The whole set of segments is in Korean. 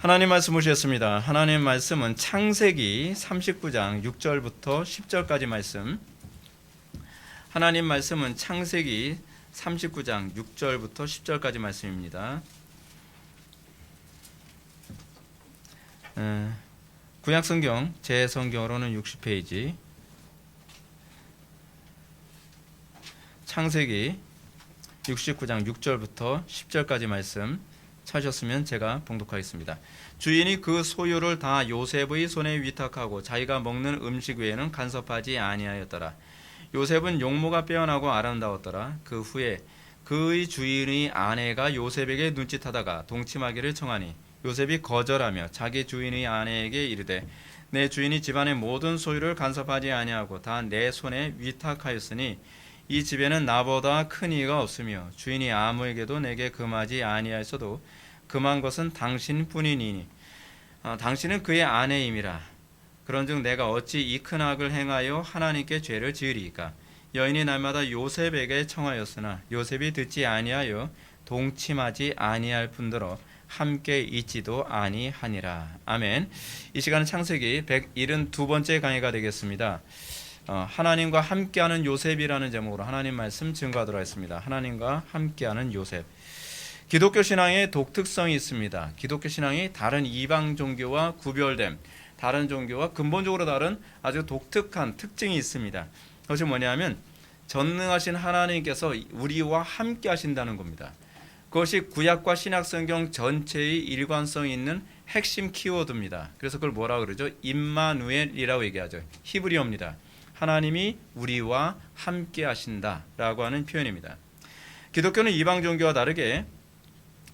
하나님 말씀 보시겠습니다. 하나님 말씀은 창세기 39장 6절부터 10절까지 말씀. 하나님 말씀은 창세기 39장 6절부터 10절까지 말씀입니다. 구약성경 제 성경으로는 60페이지. 창세기 69장 6절부터 10절까지 말씀 찾으셨으면 제가 봉독하겠습니다. 주인이 그 소유를 다 요셉의 손에 위탁하고 자기가 먹는 음식 외에는 간섭하지 아니하였더라. 요셉은 용모가 빼어나고 아름다웠더라. 그 후에 그의 주인의 아내가 요셉에게 눈짓하다가 동침하기를 청하니 요셉이 거절하며 자기 주인의 아내에게 이르되 내 주인이 집안의 모든 소유를 간섭하지 아니하고 다 내 손에 위탁하였으니 이 집에는 나보다 큰 이가 없으며 주인이 아무에게도 내게 금하지 아니하였어도 금한 것은 당신뿐이니 당신은 그의 아내임이라. 그런즉 내가 어찌 이 큰 악을 행하여 하나님께 죄를 지으리이까. 여인이 날마다 요셉에게 청하였으나 요셉이 듣지 아니하여 동침하지 아니할 뿐더러 함께 있지도 아니하니라. 아멘. 이 시간은 창세기 172번째 강의가 되겠습니다. 하나님과 함께하는 요셉이라는 제목으로 하나님 말씀 증거하도록 하겠습니다. 하나님과 함께하는 요셉. 기독교 신앙의 독특성이 있습니다. 기독교 신앙이 다른 이방 종교와 구별됨, 다른 종교와 근본적으로 다른 아주 독특한 특징이 있습니다. 그것이 뭐냐면 전능하신 하나님께서 우리와 함께 하신다는 겁니다. 그것이 구약과 신약 성경 전체의 일관성이 있는 핵심 키워드입니다. 그래서 그걸 뭐라 그러죠? 임마누엘이라고 얘기하죠. 히브리어입니다. 하나님이 우리와 함께 하신다라고 하는 표현입니다. 기독교는 이방 종교와 다르게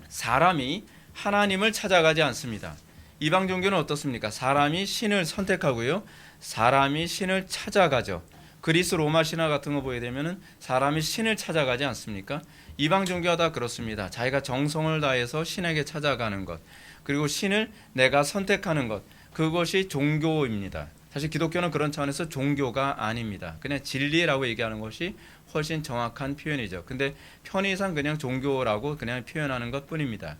사람이 하나님을 찾아가지 않습니다. 이방 종교는 어떻습니까? 사람이 신을 선택하고요, 사람이 신을 찾아가죠. 그리스 로마 신화 같은 거 보게 되면은 사람이 신을 찾아가지 않습니까? 이방 종교가 다 그렇습니다. 자기가 정성을 다해서 신에게 찾아가는 것, 그리고 신을 내가 선택하는 것, 그것이 종교입니다. 사실 기독교는 그런 차원에서 종교가 아닙니다. 그냥 진리라고 얘기하는 것이 훨씬 정확한 표현이죠. 근데 편의상 그냥 종교라고 그냥 표현하는 것뿐입니다.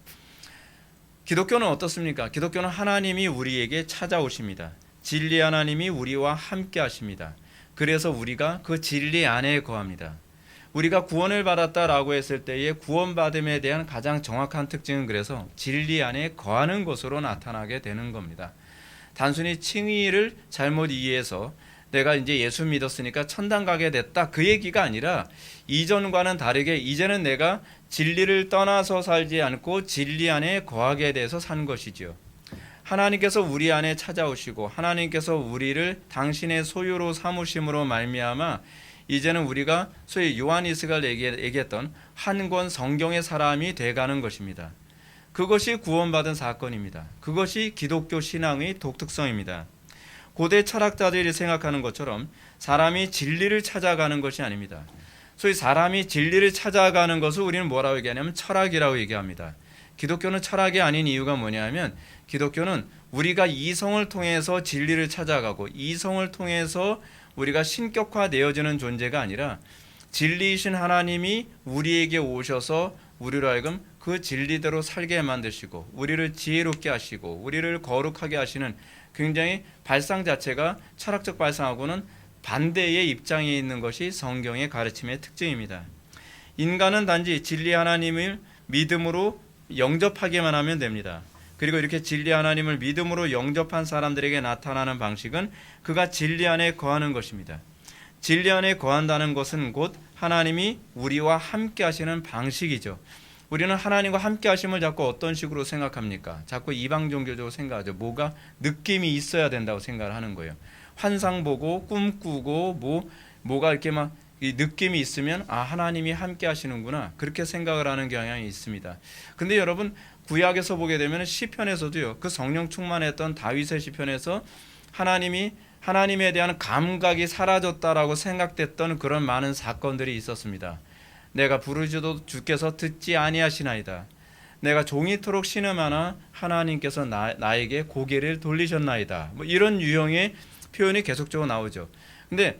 기독교는 어떻습니까? 기독교는 하나님이 우리에게 찾아오십니다. 진리 하나님이 우리와 함께 하십니다. 그래서 우리가 그 진리 안에 거합니다. 우리가 구원을 받았다라고 했을 때의 구원받음에 대한 가장 정확한 특징은 그래서 진리 안에 거하는 것으로 나타나게 되는 겁니다. 단순히 칭의를 잘못 이해해서 내가 이제 예수 믿었으니까 천당 가게 됐다, 그 얘기가 아니라 이전과는 다르게 이제는 내가 진리를 떠나서 살지 않고 진리 안에 거하게 돼서 산 것이죠. 하나님께서 우리 안에 찾아오시고 하나님께서 우리를 당신의 소유로 삼으심으로 말미암아 이제는 우리가 소위 요한이스가 얘기했던 한 권 성경의 사람이 돼가는 것입니다. 그것이 구원받은 사건입니다. 그것이 기독교 신앙의 독특성입니다. 고대 철학자들이 생각하는 것처럼 사람이 진리를 찾아가는 것이 아닙니다. 소위 사람이 진리를 찾아가는 것을 우리는 뭐라고 얘기하냐면 철학이라고 얘기합니다. 기독교는 철학이 아닌 이유가 뭐냐면 기독교는 우리가 이성을 통해서 진리를 찾아가고 이성을 통해서 우리가 신격화되어지는 존재가 아니라 진리이신 하나님이 우리에게 오셔서 우리로 하여금 그 진리대로 살게 만드시고 우리를 지혜롭게 하시고 우리를 거룩하게 하시는 굉장히 발상 자체가 철학적 발상하고는 반대의 입장에 있는 것이 성경의 가르침의 특징입니다. 인간은 단지 진리 하나님을 믿음으로 영접하기만 하면 됩니다. 그리고 이렇게 진리 하나님을 믿음으로 영접한 사람들에게 나타나는 방식은 그가 진리 안에 거하는 것입니다. 진리 안에 거한다는 것은 곧 하나님이 우리와 함께 하시는 방식이죠. 우리는 하나님과 함께 하심을 자꾸 어떤 식으로 생각합니까? 자꾸 이방 종교적으로 생각하죠. 뭐가 느낌이 있어야 된다고 생각을 하는 거예요. 환상 보고 꿈꾸고 뭐가 이렇게 막 이 느낌이 있으면 아, 하나님이 함께 하시는구나, 그렇게 생각을 하는 경향이 있습니다. 근데 여러분, 구약에서 보게 되면 시편에서도요, 그 성령 충만했던 다윗의 시편에서 하나님에 대한 감각이 사라졌다라고 생각됐던 그런 많은 사건들이 있었습니다. 내가 부르짖어도 주께서 듣지 아니하시나이다. 내가 종이토록 신음하나 하나님께서 나에게 고개를 돌리셨나이다. 뭐 이런 유형의 표현이 계속적으로 나오죠. 근데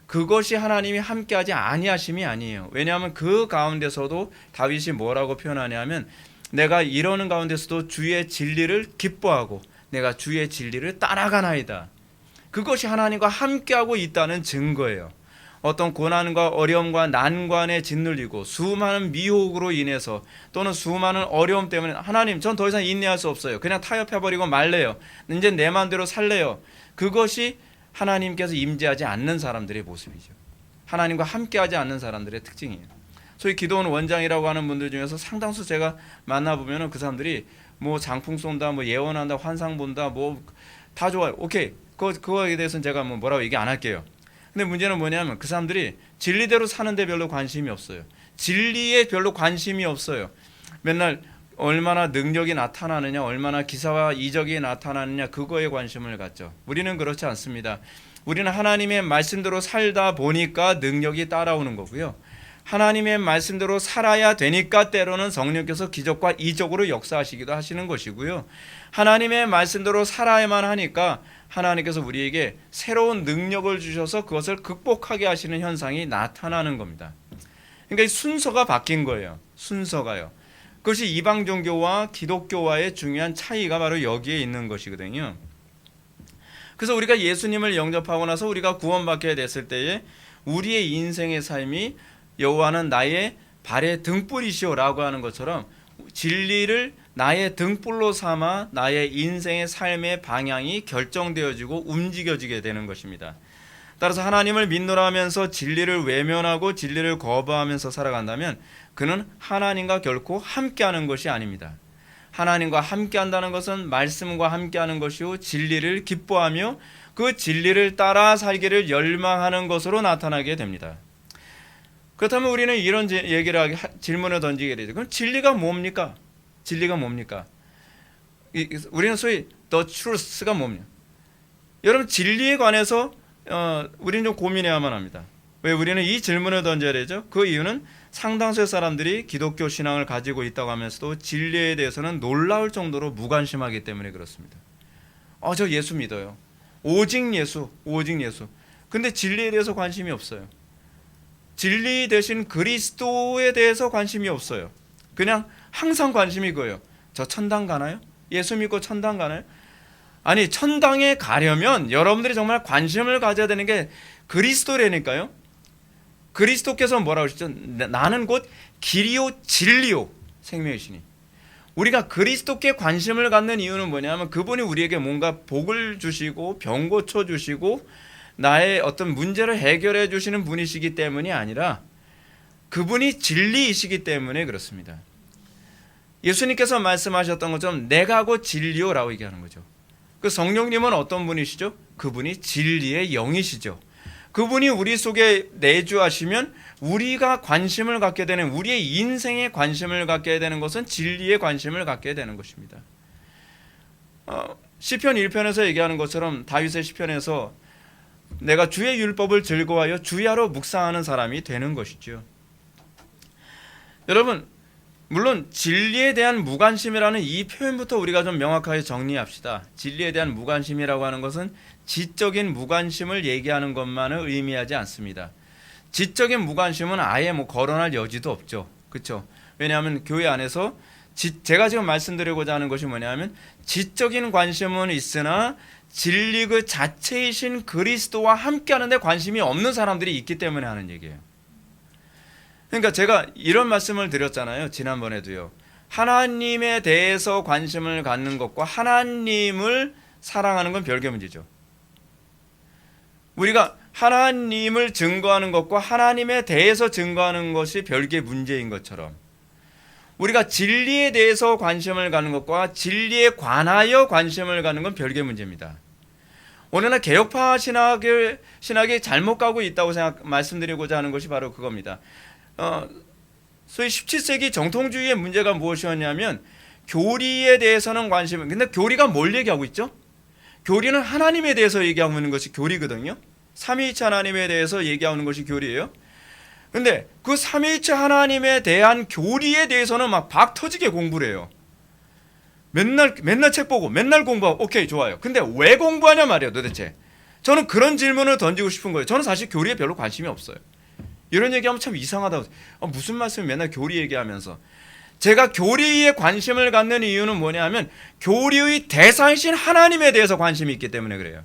그것이 하나님이 함께하지 아니하심이 아니에요. 왜냐하면 그 가운데서도 다윗이 뭐라고 표현하냐면 내가 이러는 가운데서도 주의 진리를 기뻐하고 내가 주의 진리를 따라가나이다. 그것이 하나님과 함께하고 있다는 증거예요. 어떤 고난과 어려움과 난관에 짓눌리고 수많은 미혹으로 인해서 또는 수많은 어려움 때문에 하나님 전 더 이상 인내할 수 없어요. 그냥 타협해버리고 말래요. 이제 내 마음대로 살래요. 그것이 하나님께서 임재하지 않는 사람들의 모습이죠. 하나님과 함께하지 않는 사람들의 특징이에요. 소위 기도원 원장이라고 하는 분들 중에서 상당수 제가 만나보면 그 사람들이 뭐 장풍 쏜다, 뭐 예언한다, 환상 본다, 뭐 다 좋아요. 오케이. 그거에 대해서는 제가 뭐 뭐라고 얘기 안 할게요. 근데 문제는 뭐냐면 그 사람들이 진리대로 사는데 별로 관심이 없어요. 진리에 별로 관심이 없어요. 맨날 얼마나 능력이 나타나느냐, 얼마나 기사와 이적이 나타나느냐, 그거에 관심을 갖죠. 우리는 그렇지 않습니다. 우리는 하나님의 말씀대로 살다 보니까 능력이 따라오는 거고요. 하나님의 말씀대로 살아야 되니까 때로는 성령께서 기적과 이적으로 역사하시기도 하시는 것이고요. 하나님의 말씀대로 살아야만 하니까 하나님께서 우리에게 새로운 능력을 주셔서 그것을 극복하게 하시는 현상이 나타나는 겁니다. 그러니까 순서가 바뀐 거예요. 순서가요. 그것이 이방 종교와 기독교와의 중요한 차이가 바로 여기에 있는 것이거든요. 그래서 우리가 예수님을 영접하고 나서 우리가 구원받게 됐을 때에 우리의 인생의 삶이 여호와는 나의 발의 등불이시오라고 하는 것처럼 진리를 나의 등불로 삼아 나의 인생의 삶의 방향이 결정되어지고 움직여지게 되는 것입니다. 따라서 하나님을 믿노라 하면서 진리를 외면하고 진리를 거부하면서 살아간다면 그는 하나님과 결코 함께하는 것이 아닙니다. 하나님과 함께한다는 것은 말씀과 함께하는 것이요 진리를 기뻐하며 그 진리를 따라 살기를 열망하는 것으로 나타나게 됩니다. 그렇다면 우리는 이런 질문을 던지게 되죠. 그럼 진리가 뭡니까? 진리가 뭡니까? 우리는 소위 the truth가 뭡니까? 여러분 진리에 관해서 우리는 좀 고민해야만 합니다. 왜 우리는 이 질문을 던져야 되죠? 그 이유는 상당수의 사람들이 기독교 신앙을 가지고 있다고 하면서도 진리에 대해서는 놀라울 정도로 무관심하기 때문에 그렇습니다. 저 예수 믿어요. 오직 예수, 오직 예수. 근데 진리에 대해서 관심이 없어요. 진리 대신 그리스도에 대해서 관심이 없어요. 그냥 항상 관심이 그거예요. 저 천당 가나요? 예수 믿고 천당 가나요? 아니 천당에 가려면 여러분들이 정말 관심을 가져야 되는 게 그리스도라니까요. 그리스도께서 뭐라고 하시죠? 나는 곧 길이요 진리요 생명이시니. 우리가 그리스도께 관심을 갖는 이유는 뭐냐면 그분이 우리에게 뭔가 복을 주시고 병 고쳐주시고 나의 어떤 문제를 해결해 주시는 분이시기 때문이 아니라 그분이 진리이시기 때문에 그렇습니다. 예수님께서 말씀하셨던 것처럼 내가 곧 진리요라고 얘기하는 거죠. 그 성령님은 어떤 분이시죠? 그분이 진리의 영이시죠. 그분이 우리 속에 내주하시면 우리가 관심을 갖게 되는 우리의 인생에 관심을 갖게 되는 것은 진리에 관심을 갖게 되는 것입니다. 시편 1편에서 얘기하는 것처럼 다윗의 시편에서 내가 주의 율법을 즐거워하여 주야로 묵상하는 사람이 되는 것이죠. 여러분 물론 진리에 대한 무관심이라는 이 표현부터 우리가 좀 명확하게 정리합시다. 진리에 대한 무관심이라고 하는 것은 지적인 무관심을 얘기하는 것만을 의미하지 않습니다. 지적인 무관심은 아예 거론할 여지도 없죠. 그렇죠? 왜냐하면 교회 안에서 제가 지금 말씀드리고자 하는 것이 뭐냐면 지적인 관심은 있으나 진리 그 자체이신 그리스도와 함께하는 데 관심이 없는 사람들이 있기 때문에 하는 얘기예요. 그러니까 제가 이런 말씀을 드렸잖아요. 지난번에도요. 하나님에 대해서 관심을 갖는 것과 하나님을 사랑하는 건 별개 문제죠. 우리가 하나님을 증거하는 것과 하나님에 대해서 증거하는 것이 별개 문제인 것처럼 우리가 진리에 대해서 관심을 갖는 것과 진리에 관하여 관심을 갖는 건 별개 문제입니다. 오늘날 개혁파 신학이 잘못 가고 있다고 말씀드리고자 하는 것이 바로 그겁니다. 소위 17세기 정통주의의 문제가 무엇이었냐면 교리에 대해서는 관심을, 근데 교리가 뭘 얘기하고 있죠? 교리는 하나님에 대해서 얘기하고 있는 것이 교리거든요. 삼위일체 하나님에 대해서 얘기하는 것이 교리예요. 근데 그 삼위일체 하나님에 대한 교리에 대해서는 막 박 터지게 공부를 해요. 맨날 책 보고 맨날 공부하고 오케이 좋아요. 근데 왜 공부하냐 말이에요 도대체. 저는 그런 질문을 던지고 싶은 거예요. 저는 사실 교리에 별로 관심이 없어요. 이런 얘기하면 참 이상하다고. 무슨 말씀을 맨날 교리 얘기하면서. 제가 교리에 관심을 갖는 이유는 뭐냐 하면 교리의 대상이신 하나님에 대해서 관심이 있기 때문에 그래요.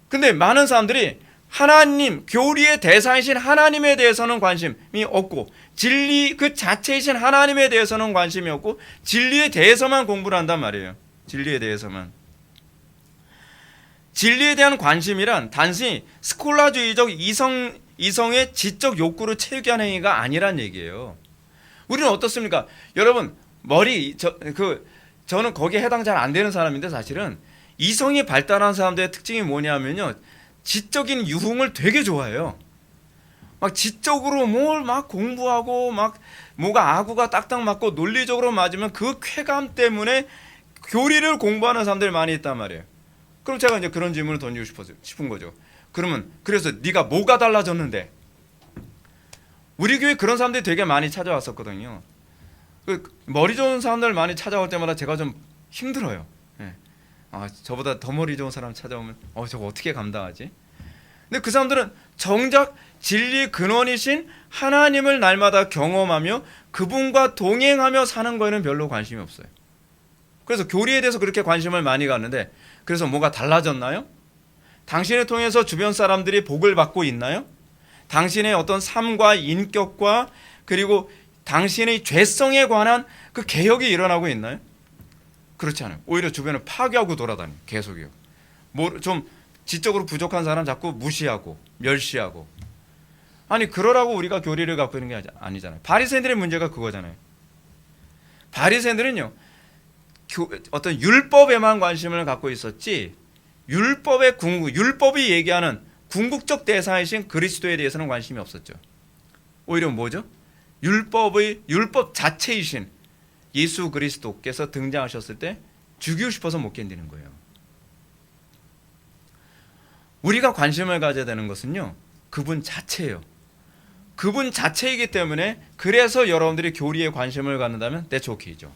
근데 많은 사람들이 하나님, 교리의 대상이신 하나님에 대해서는 관심이 없고 진리 그 자체이신 하나님에 대해서는 관심이 없고 진리에 대해서만 공부를 한단 말이에요. 진리에 대해서만. 진리에 대한 관심이란 단순히 스콜라주의적 이성의 지적 욕구를 채우기 위한 행위가 아니란 얘기예요. 우리는 어떻습니까? 여러분 저는 거기에 해당 잘 안 되는 사람인데 사실은 이성이 발달한 사람들의 특징이 뭐냐면요, 지적인 유흥을 되게 좋아해요. 막 지적으로 뭘 막 공부하고 막 뭐가 아구가 딱딱 맞고 논리적으로 맞으면 그 쾌감 때문에 교리를 공부하는 사람들이 많이 있단 말이에요. 그럼 제가 이제 그런 질문을 던지고 싶은 거죠. 그러면 그래서 네가 뭐가 달라졌는데? 우리 교회 그런 사람들이 되게 많이 찾아왔었거든요. 머리 좋은 사람들 많이 찾아올 때마다 제가 좀 힘들어요. 네. 저보다 더 머리 좋은 사람 찾아오면 저거 어떻게 감당하지? 근데 그 사람들은 정작 진리 근원이신 하나님을 날마다 경험하며 그분과 동행하며 사는 거에는 별로 관심이 없어요. 그래서 교리에 대해서 그렇게 관심을 많이 갖는데 그래서 뭐가 달라졌나요? 당신을 통해서 주변 사람들이 복을 받고 있나요? 당신의 어떤 삶과 인격과 그리고 당신의 죄성에 관한 그 개혁이 일어나고 있나요? 그렇지 않아요. 오히려 주변을 파괴하고 돌아다녀요. 계속이요. 좀 지적으로 부족한 사람 자꾸 무시하고 멸시하고. 아니 그러라고 우리가 교리를 갖고 있는 게 아니잖아요. 바리새인들의 문제가 그거잖아요. 바리새인들은요, 어떤 율법에만 관심을 갖고 있었지 율법이 얘기하는 궁극적 대상이신 그리스도에 대해서는 관심이 없었죠. 오히려 뭐죠? 율법 자체이신 예수 그리스도께서 등장하셨을 때 죽이고 싶어서 못 견디는 거예요. 우리가 관심을 가져야 되는 것은요, 그분 자체예요. 그분 자체이기 때문에 그래서 여러분들이 교리에 관심을 갖는다면 that's okay죠.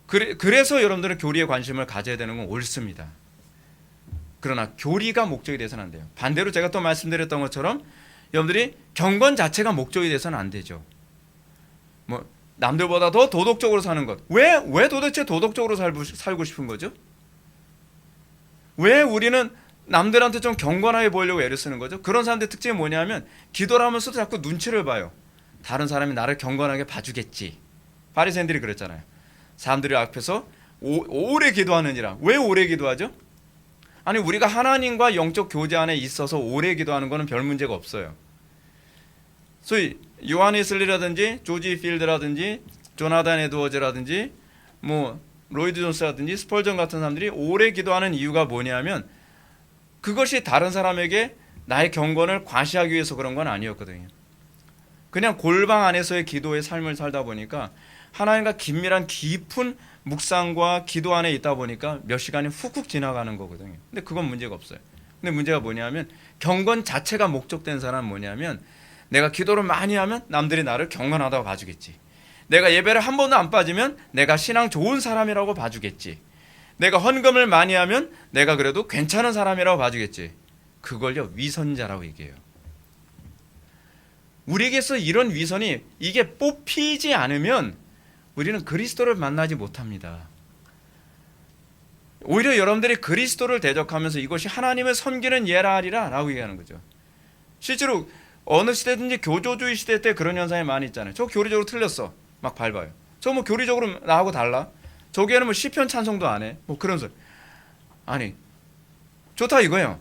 그래서 여러분들은 교리에 관심을 가져야 되는 건 옳습니다. 그러나 교리가 목적이 돼서는 안 돼요. 반대로 제가 또 말씀드렸던 것처럼 여러분들이 경건 자체가 목적이 돼서는 안 되죠. 뭐 남들보다 더 도덕적으로 사는 것. 왜 도대체 도덕적으로 살고 싶은 거죠? 왜 우리는 남들한테 좀 경건하게 보이려고 애를 쓰는 거죠? 그런 사람들의 특징이 뭐냐면 기도를 하면서도 자꾸 눈치를 봐요. 다른 사람이 나를 경건하게 봐주겠지. 바리새인들이 그랬잖아요. 사람들이 앞에서 오래 기도하느니라. 왜 오래 기도하죠? 아니 우리가 하나님과 영적 교제 안에 있어서 오래 기도하는 거는 별 문제가 없어요. 소위 요한 웨슬리라든지 조지 필드라든지 조나단 에드워즈라든지 뭐 로이드 존스라든지 스펄전 같은 사람들이 오래 기도하는 이유가 뭐냐면 그것이 다른 사람에게 나의 경건을 과시하기 위해서 그런 건 아니었거든요. 그냥 골방 안에서의 기도의 삶을 살다 보니까 하나님과 긴밀한 깊은 묵상과 기도 안에 있다 보니까 몇 시간이 훅훅 지나가는 거거든요. 근데 그건 문제가 없어요. 근데 문제가 뭐냐면 경건 자체가 목적된 사람은 뭐냐면 내가 기도를 많이 하면 남들이 나를 경건하다고 봐주겠지. 내가 예배를 한 번도 안 빠지면 내가 신앙 좋은 사람이라고 봐주겠지. 내가 헌금을 많이 하면 내가 그래도 괜찮은 사람이라고 봐주겠지. 그걸요 위선자라고 얘기해요. 우리에게서 이런 위선이 이게 뽑히지 않으면 우리는 그리스도를 만나지 못합니다. 오히려 여러분들이 그리스도를 대적하면서 이것이 하나님을 섬기는 예라 하리라 라고 얘기하는 거죠. 실제로 어느 시대든지 교조주의 시대 때 그런 현상이 많이 있잖아요. 저 교리적으로 틀렸어. 막 밟아요. 저 뭐 교리적으로 나하고 달라. 저기에는 뭐 시편 찬송도 안 해. 뭐 그런 소리. 아니 좋다 이거예요.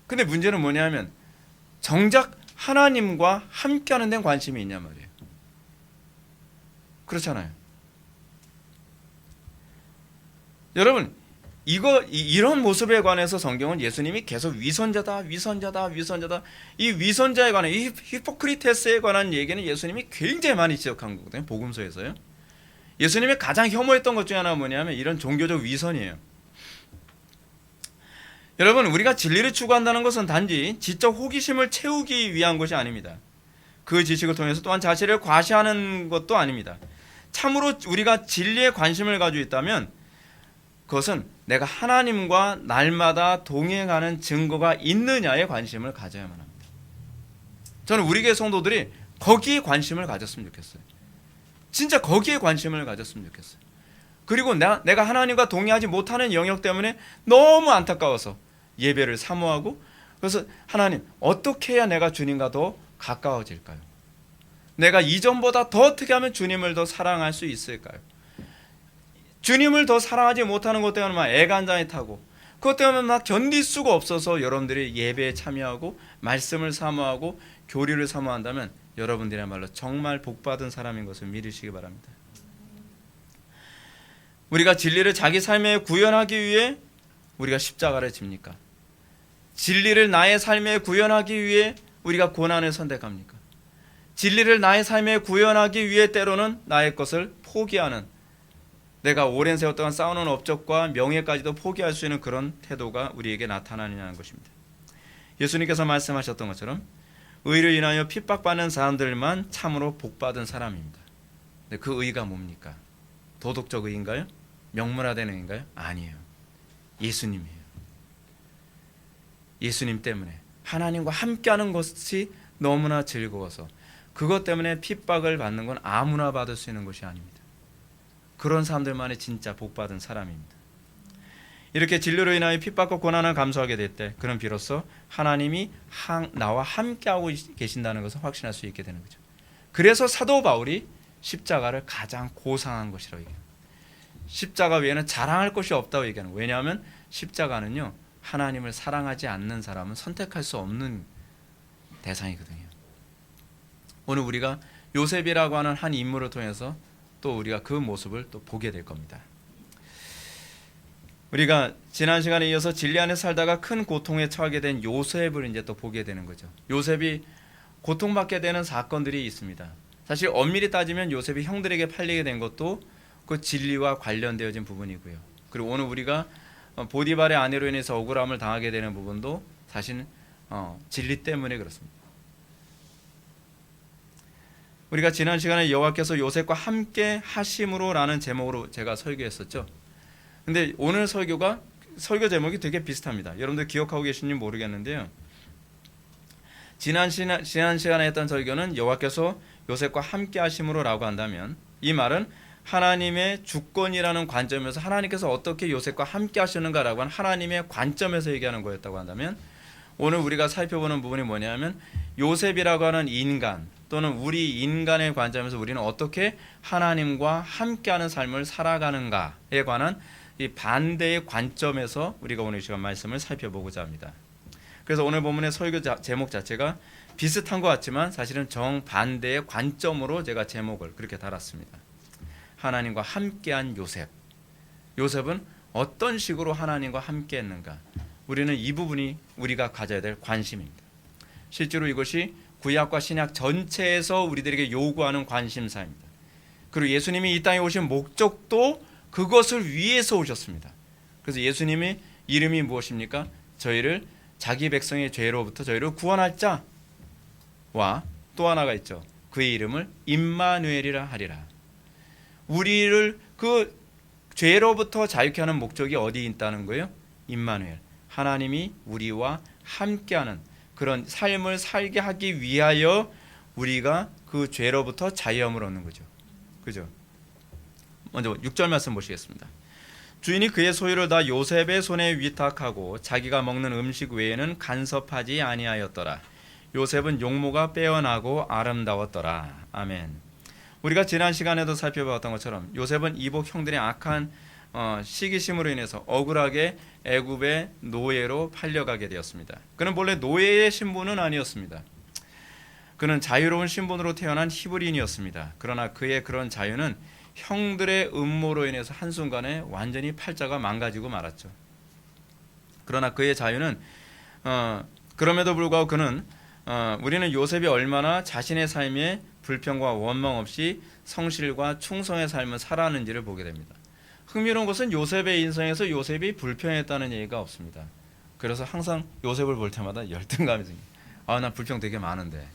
근데 문제는 뭐냐면 정작 하나님과 함께하는 데는 관심이 있냐 말이에요. 그렇잖아요. 여러분 이런 모습에 관해서 성경은 예수님이 계속 위선자다 이 위선자에 관한 이 히포크리테스에 관한 얘기는 예수님이 굉장히 많이 지적한 거거든요. 복음서에서요. 예수님이 가장 혐오했던 것 중에 하나가 뭐냐면 이런 종교적 위선이에요. 여러분 우리가 진리를 추구한다는 것은 단지 지적 호기심을 채우기 위한 것이 아닙니다. 그 지식을 통해서 또한 자신을 과시하는 것도 아닙니다. 참으로 우리가 진리에 관심을 가지고 있다면 그것은 내가 하나님과 날마다 동행하는 증거가 있느냐에 관심을 가져야만 합니다. 저는 우리 교회 성도들이 거기에 관심을 가졌으면 좋겠어요. 진짜 거기에 관심을 가졌으면 좋겠어요. 그리고 내가 하나님과 동의하지 못하는 영역 때문에 너무 안타까워서 예배를 사모하고, 그래서 하나님 어떻게 해야 내가 주님과 더 가까워질까요? 내가 이전보다 더 어떻게 하면 주님을 더 사랑할 수 있을까요? 주님을 더 사랑하지 못하는 것 때문에 막 애간장이 타고, 그것 때문에 막 견딜 수가 없어서 여러분들이 예배에 참여하고 말씀을 사모하고 교리를 사모한다면 여러분들이야말로 정말 복받은 사람인 것을 믿으시기 바랍니다. 우리가 진리를 자기 삶에 구현하기 위해 우리가 십자가를 집니까? 진리를 나의 삶에 구현하기 위해 우리가 고난을 선택합니까? 진리를 나의 삶에 구현하기 위해 때로는 나의 것을 포기하는, 내가 오랜 세월 동안 쌓아놓은 업적과 명예까지도 포기할 수 있는 그런 태도가 우리에게 나타나느냐는 것입니다. 예수님께서 말씀하셨던 것처럼 의를 인하여 핍박받는 사람들만 참으로 복받은 사람입니다. 근데 그 의가 뭡니까? 도덕적 의인가요? 명문화된 의인가요? 아니에요. 예수님이에요. 예수님 때문에 하나님과 함께하는 것이 너무나 즐거워서, 그것 때문에 핍박을 받는 건 아무나 받을 수 있는 것이 아닙니다. 그런 사람들만이 진짜 복받은 사람입니다. 이렇게 진리로 인하여 핍박과 고난을 감수하게 될 때, 그는 비로소 하나님이 나와 함께하고 계신다는 것을 확신할 수 있게 되는 거죠. 그래서 사도 바울이 십자가를 가장 고상한 것이라고 얘기합니다. 십자가 외에는 자랑할 것이 없다고 얘기하는 거예요. 왜냐하면 십자가는요, 하나님을 사랑하지 않는 사람은 선택할 수 없는 대상이거든요. 오늘 우리가 요셉이라고 하는 한 인물을 통해서 또 우리가 그 모습을 또 보게 될 겁니다. 우리가 지난 시간에 이어서 진리 안에 살다가 큰 고통에 처하게 된 요셉을 이제 또 보게 되는 거죠. 요셉이 고통받게 되는 사건들이 있습니다. 사실 엄밀히 따지면 요셉이 형들에게 팔리게 된 것도 그 진리와 관련되어진 부분이고요. 그리고 오늘 우리가 보디발의 아내로 인해서 억울함을 당하게 되는 부분도 사실 진리 때문에 그렇습니다. 우리가 지난 시간에 여호와께서 요셉과 함께 하심으로라는 제목으로 제가 설교했었죠. 근데 오늘 설교 제목이 되게 비슷합니다. 여러분들 기억하고 계신지 모르겠는데요. 지난 시간에 했던 설교는 여호와께서 요셉과 함께 하심으로라고 한다면, 이 말은 하나님의 주권이라는 관점에서 하나님께서 어떻게 요셉과 함께 하시는가라고 하는 하나님의 관점에서 얘기하는 거였다고 한다면, 오늘 우리가 살펴보는 부분이 뭐냐면 요셉이라고 하는 인간 또는 우리 인간의 관점에서 우리는 어떻게 하나님과 함께하는 삶을 살아가는가에 관한 이 반대의 관점에서 우리가 오늘 이 시간 말씀을 살펴보고자 합니다. 그래서 오늘 본문의 설교 제목 자체가 비슷한 것 같지만 사실은 정반대의 관점으로 제가 제목을 그렇게 달았습니다. 하나님과 함께한 요셉. 요셉은 어떤 식으로 하나님과 함께했는가? 우리는 이 부분이 우리가 가져야 될 관심입니다. 실제로 이것이 구약과 신약 전체에서 우리들에게 요구하는 관심사입니다. 그리고 예수님이 이 땅에 오신 목적도 그것을 위해서 오셨습니다. 그래서 예수님의 이름이 무엇입니까? 저희를 자기 백성의 죄로부터 저희를 구원할 자와 또 하나가 있죠. 그의 이름을 임마누엘이라 하리라. 우리를 그 죄로부터 자유케 하는 목적이 어디 있다는 거예요? 임마누엘. 하나님이 우리와 함께하는 그런 삶을 살게 하기 위하여 우리가 그 죄로부터 자유함을 얻는 거죠. 그죠? 먼저 6절 말씀 보시겠습니다. 주인이 그의 소유를 다 요셉의 손에 위탁하고 자기가 먹는 음식 외에는 간섭하지 아니하였더라. 요셉은 용모가 빼어나고 아름다웠더라. 아멘. 우리가 지난 시간에도 살펴봤던 것처럼 요셉은 이복 형들의 악한 시기심으로 인해서 억울하게 애굽의 노예로 팔려가게 되었습니다. 그는 본래 노예의 신분은 아니었습니다. 그는 자유로운 신분으로 태어난 히브리인이었습니다. 그러나 그의 그런 자유는 형들의 음모로 인해서 한순간에 완전히 팔자가 망가지고 말았죠. 그러나 그의 자유는 그럼에도 불구하고 그는 우리는 요셉이 얼마나 자신의 삶에 불평과 원망 없이 성실과 충성의 삶을 살아왔는지를 보게 됩니다. 흥미로운 것은 요셉의 인생에서 요셉이 불평했다는 얘기가 없습니다. 그래서 항상 요셉을 볼 때마다 열등감이 생겨요. 나 불평 되게 많은데,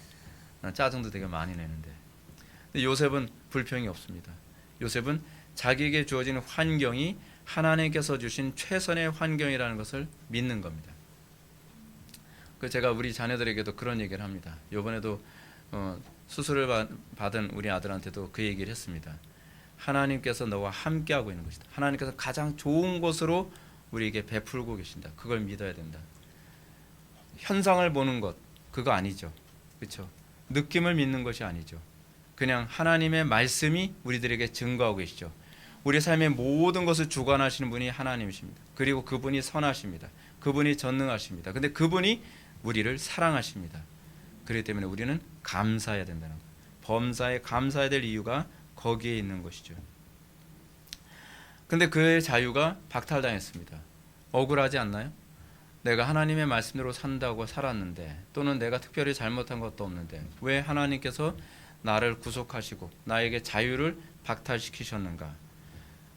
나 짜증도 되게 많이 내는데. 근데 요셉은 불평이 없습니다. 요셉은 자기에게 주어진 환경이 하나님께서 주신 최선의 환경이라는 것을 믿는 겁니다. 제가 우리 자녀들에게도 그런 얘기를 합니다. 이번에도 수술을 받은 우리 아들한테도 그 얘기를 했습니다. 하나님께서 너와 함께하고 있는 것이다. 하나님께서 가장 좋은 것으로 우리에게 베풀고 계신다. 그걸 믿어야 된다. 현상을 보는 것 그거 아니죠. 그렇죠? 느낌을 믿는 것이 아니죠. 그냥 하나님의 말씀이 우리들에게 증거하고 계시죠. 우리 삶의 모든 것을 주관하시는 분이 하나님이십니다. 그리고 그분이 선하십니다. 그분이 전능하십니다. 근데 그분이 우리를 사랑하십니다. 그렇기 때문에 우리는 감사해야 된다는 거예요. 범사에 감사해야 될 이유가 거기에 있는 것이죠. 근데 그의 자유가 박탈당했습니다. 억울하지 않나요? 내가 하나님의 말씀대로 산다고 살았는데, 또는 내가 특별히 잘못한 것도 없는데 왜 하나님께서 나를 구속하시고 나에게 자유를 박탈시키셨는가?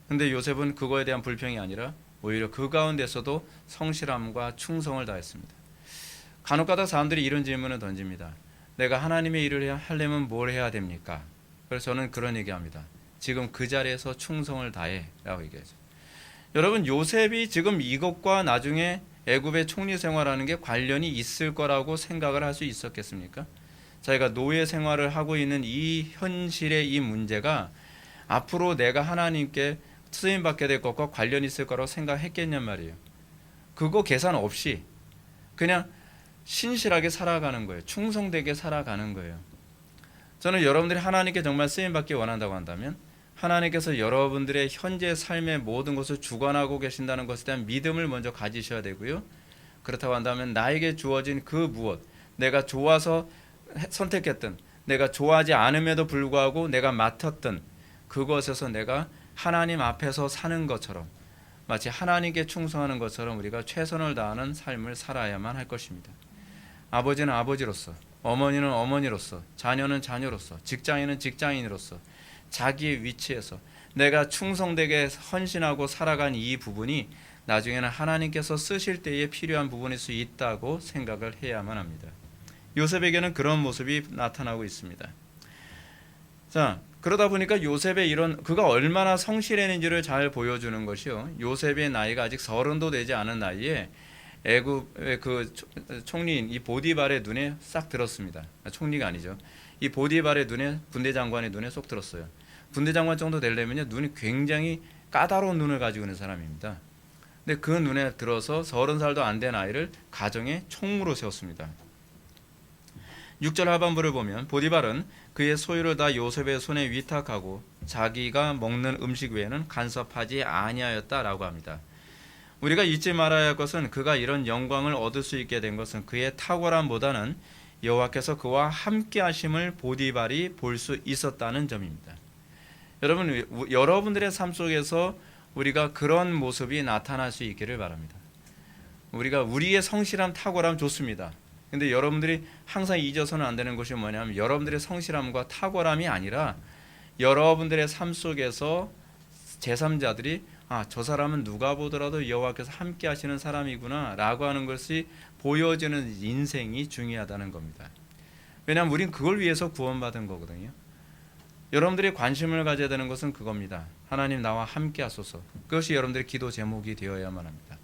근데 요셉은 그거에 대한 불평이 아니라 오히려 그 가운데서도 성실함과 충성을 다했습니다. 간혹가다 사람들이 이런 질문을 던집니다. 내가 하나님의 일을 하려면 뭘 해야 됩니까? 그래서 저는 그런 얘기합니다. 지금 그 자리에서 충성을 다해 라고 얘기하죠. 여러분, 요셉이 지금 이것과 나중에 애굽의 총리 생활하는 게 관련이 있을 거라고 생각을 할 수 있었겠습니까? 자기가 노예 생활을 하고 있는 이 현실의 이 문제가 앞으로 내가 하나님께 쓰임받게 될 것과 관련이 있을 거라고 생각했겠냔 말이에요. 그거 계산 없이 그냥 신실하게 살아가는 거예요. 충성되게 살아가는 거예요. 저는 여러분들이 하나님께 정말 쓰임받기 원한다고 한다면 하나님께서 여러분들의 현재 삶의 모든 것을 주관하고 계신다는 것에 대한 믿음을 먼저 가지셔야 되고요. 그렇다고 한다면 나에게 주어진 그 무엇, 내가 좋아서 선택했던, 내가 좋아하지 않음에도 불구하고 내가 맡았던 그것에서 내가 하나님 앞에서 사는 것처럼, 마치 하나님께 충성하는 것처럼 우리가 최선을 다하는 삶을 살아야만 할 것입니다. 아버지는 아버지로서, 어머니는 어머니로서, 자녀는 자녀로서, 직장인은 직장인으로서 자기의 위치에서 내가 충성되게 헌신하고 살아간 이 부분이 나중에는 하나님께서 쓰실 때에 필요한 부분일 수 있다고 생각을 해야만 합니다. 요셉에게는 그런 모습이 나타나고 있습니다. 자, 그러다 보니까 요셉의 이런 그가 얼마나 성실했는지를 잘 보여주는 것이요. 요셉의 나이가 아직 30도 되지 않은 나이에 애굽의 그 총리인 이 보디발의 눈에 싹 들었습니다. 총리가 아니죠. 이 보디발의 눈에, 군대 장관의 눈에 쏙 들었어요. 군대 장관 정도 되려면요, 눈이 굉장히 까다로운 눈을 가지고 있는 사람입니다. 근데 그 눈에 들어서 30살도 안 된 아이를 가정의 총무로 세웠습니다. 6절 하반부를 보면 보디발은 그의 소유를 다 요셉의 손에 위탁하고 자기가 먹는 음식 외에는 간섭하지 아니하였다라고 합니다. 우리가 잊지 말아야 할 것은 그가 이런 영광을 얻을 수 있게 된 것은 그의 탁월함보다는 여호와께서 그와 함께 하심을 보디발이 볼 수 있었다는 점입니다. 여러분, 여러분들의 삶 속에서 우리가 그런 모습이 나타날 수 있기를 바랍니다. 우리가 우리의 성실함, 탁월함 좋습니다. 근데 여러분들이 항상 잊어서는 안 되는 것이 뭐냐면 여러분들의 성실함과 탁월함이 아니라 여러분들의 삶 속에서 제3자들이 저 사람은 누가 보더라도 여호와께서 함께 하시는 사람이구나 라고 하는 것이 보여지는 인생이 중요하다는 겁니다. 왜냐하면 우린 그걸 위해서 구원받은 거거든요. 여러분들이 관심을 가져야 되는 것은 그겁니다. 하나님 나와 함께 하소서. 그것이 여러분들의 기도 제목이 되어야만 합니다.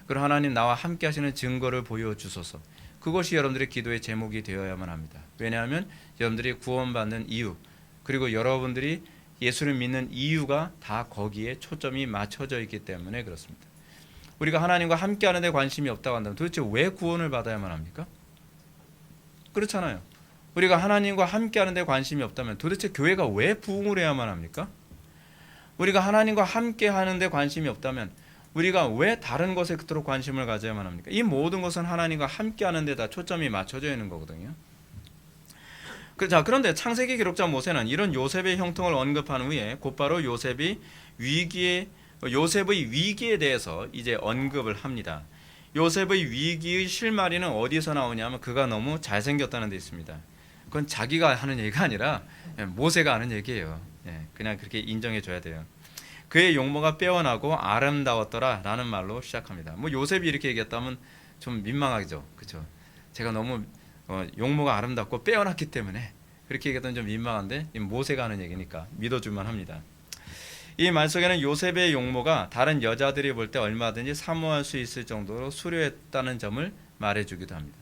그리고 하나님 나와 함께 하시는 증거를 보여주소서. 그것이 여러분들의 기도의 제목이 되어야만 합니다. 왜냐하면 여러분들이 구원받는 이유, 그리고 여러분들이 예수를 믿는 이유가 다 거기에 초점이 맞춰져 있기 때문에 그렇습니다. 우리가 하나님과 함께 하는 데 관심이 없다고 한다면 도대체 왜 구원을 받아야만 합니까? 그렇잖아요. 우리가 하나님과 함께 하는 데 관심이 없다면 도대체 교회가 왜 부흥을 해야만 합니까? 우리가 하나님과 함께 하는 데 관심이 없다면 우리가 왜 다른 것에 그토록 관심을 가져야만 합니까? 이 모든 것은 하나님과 함께 하는 데 다 초점이 맞춰져 있는 거거든요. 자, 그런데 창세기 기록자 모세는 이런 요셉의 형통을 언급한 후에 곧바로 요셉의 위기에 대해서 이제 언급을 합니다. 요셉의 위기의 실마리는 어디서 나오냐면 그가 너무 잘생겼다는 데 있습니다. 그건 자기가 하는 얘기가 아니라 모세가 하는 얘기예요. 그냥 그렇게 인정해 줘야 돼요. 그의 용모가 빼어나고 아름다웠더라 라는 말로 시작합니다. 요셉이 이렇게 얘기했다면 좀 민망하죠. 그렇죠? 제가 너무 용모가 아름답고 빼어났기 때문에 그렇게 얘기했던 좀 민망한데 모세가 하는 얘기니까 믿어줄만 합니다. 이 말 속에는 요셉의 용모가 다른 여자들이 볼 때 얼마든지 사모할 수 있을 정도로 수려했다는 점을 말해주기도 합니다.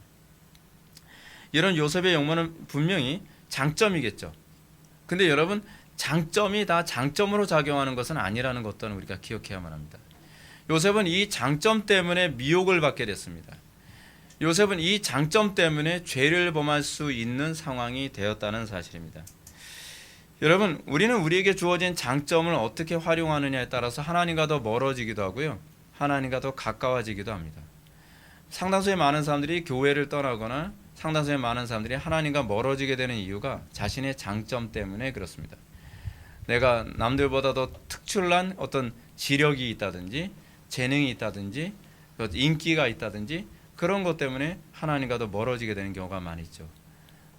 이런 요셉의 용모는 분명히 장점이겠죠. 근데 여러분, 장점이 다 장점으로 작용하는 것은 아니라는 것도 우리가 기억해야만 합니다. 요셉은 이 장점 때문에 미혹을 받게 됐습니다. 요셉은 이 장점 때문에 죄를 범할 수 있는 상황이 되었다는 사실입니다. 여러분, 우리는 우리에게 주어진 장점을 어떻게 활용하느냐에 따라서 하나님과 더 멀어지기도 하고요, 하나님과 더 가까워지기도 합니다. 상당수의 많은 사람들이 교회를 떠나거나 상당수의 많은 사람들이 하나님과 멀어지게 되는 이유가 자신의 장점 때문에 그렇습니다. 내가 남들보다 더 특출난 어떤 지력이 있다든지 재능이 있다든지 인기가 있다든지 그런 것 때문에 하나님과 더 멀어지게 되는 경우가 많이 있죠.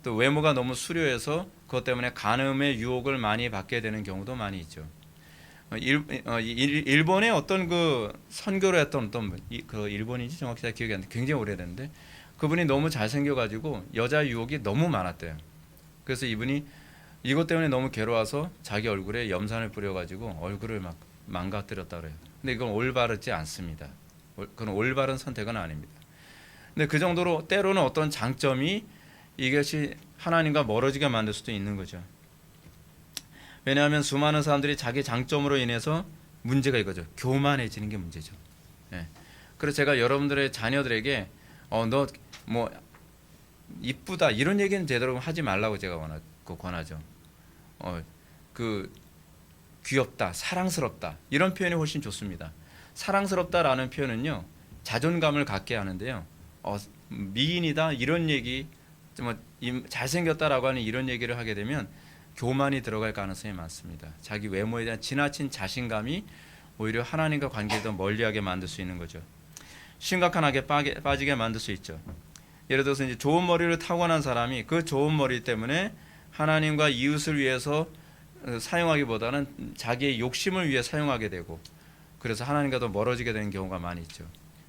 또 외모가 너무 수려해서 그것 때문에 간음의 유혹을 많이 받게 되는 경우도 많이 있죠. 일본의 어떤 그 선교를 했던 어떤 그 일본인지 정확히 잘 기억이 안 나는데 굉장히 오래됐는데 그분이 너무 잘생겨가지고 여자 유혹이 너무 많았대요. 그래서 이분이 이것 때문에 너무 괴로워서 자기 얼굴에 염산을 뿌려가지고 얼굴을 막 망가뜨렸다 그래요. 근데 이건 올바르지 않습니다. 그건 올바른 선택은 아닙니다. 근데 그 정도로 때로는 어떤 장점이 이것이 하나님과 멀어지게 만들 수도 있는 거죠. 왜냐하면 수많은 사람들이 자기 장점으로 인해서 문제가 이거죠. 교만해지는 게 문제죠. 예. 그래서 제가 여러분들의 자녀들에게 너 뭐 이쁘다 이런 얘기는 제대로 하지 말라고 제가 권하죠. 그 귀엽다, 사랑스럽다 이런 표현이 훨씬 좋습니다. 사랑스럽다라는 표현은요, 자존감을 갖게 하는데요. 미인이다 이런 얘기, 잘생겼다라고 하는 이런 얘기를 하게 되면 교만이 들어갈 가능성이 많습니다. 자기 외모에 대한 지나친 자신감이 오히려 하나님과 관계를 더 멀리하게 만들 수 있는 거죠. 심각한 악에 빠지게 만들 수 있죠. 예를 들어서 이제 좋은 머리를 타고난 사람이 그 좋은 머리 때문에 하나님과 이웃을 위해서 사용하기보다는 자기의 욕심을 위해 사용하게 되고, 그래서 하나님과 더 멀어지게 되는 경우가 많이 있죠.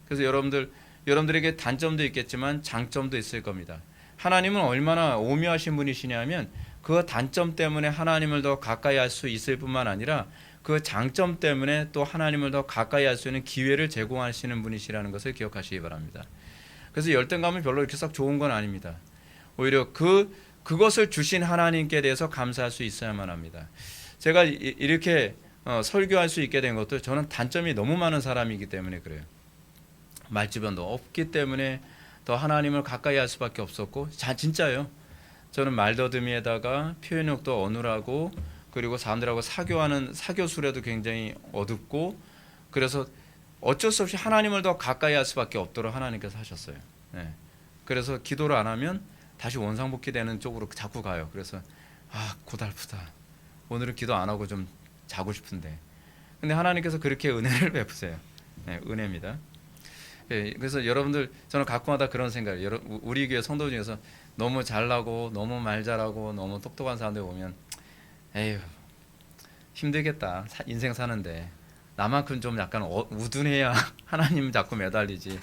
그래서 여러분들에게 단점도 있겠지만 장점도 있을 겁니다. 하나님은 얼마나 오묘하신 분이시냐면 그 단점 때문에 하나님을 더 가까이 할 수 있을 뿐만 아니라 그 장점 때문에 또 하나님을 더 가까이 할 수 있는 기회를 제공하시는 분이시라는 것을 기억하시기 바랍니다. 그래서 열등감은 별로 이렇게 썩 좋은 건 아닙니다. 오히려 그것을 주신 하나님께 대해서 감사할 수 있어야만 합니다. 제가 이렇게 설교할 수 있게 된 것도 저는 단점이 너무 많은 사람이기 때문에 그래요. 말주변도 없기 때문에 더 하나님을 가까이 할 수밖에 없었고, 진짜요. 저는 말더듬이에다가 표현력도 어눌하고, 그리고 사람들하고 사교술에도 굉장히 어둡고, 그래서 어쩔 수 없이 하나님을 더 가까이 할 수밖에 없도록 하나님께서 하셨어요. 네. 그래서 기도를 안 하면 다시 원상복귀되는 쪽으로 자꾸 가요. 그래서 고달프다. 오늘은 기도 안 하고 좀 자고 싶은데. 근데 하나님께서 그렇게 은혜를 베푸세요. 네, 은혜입니다. 네, 그래서 여러분들, 저는 가끔마다 그런 생각을, 우리 교회 성도 중에서 너무 잘나고 너무 말 잘하고 너무 똑똑한 사람들 보면 에휴 힘들겠다, 인생 사는데 나만큼 좀 약간 우둔해야 하나님 자꾸 매달리지.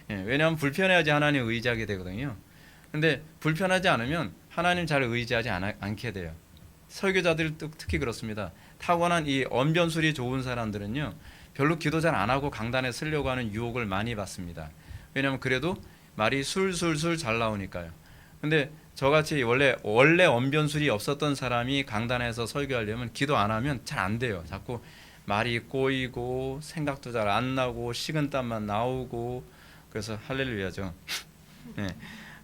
예, 왜냐하면 불편해야지 하나님 의지하게 되거든요. 근데 불편하지 않으면 하나님 잘 의지하지 않게 돼요. 설교자들 특히 그렇습니다. 타고난 이 언변술이 좋은 사람들은요, 별로 기도 잘 안 하고 강단에 쓰려고 하는 유혹을 많이 받습니다. 왜냐하면 그래도 말이 술술술 잘 나오니까요. 근데 저같이 원래 언변술이 없었던 사람이 강단에서 설교하려면 기도 안 하면 잘 안 돼요. 자꾸 말이 꼬이고 생각도 잘 안 나고 식은땀만 나오고, 그래서 할렐루야죠. 네.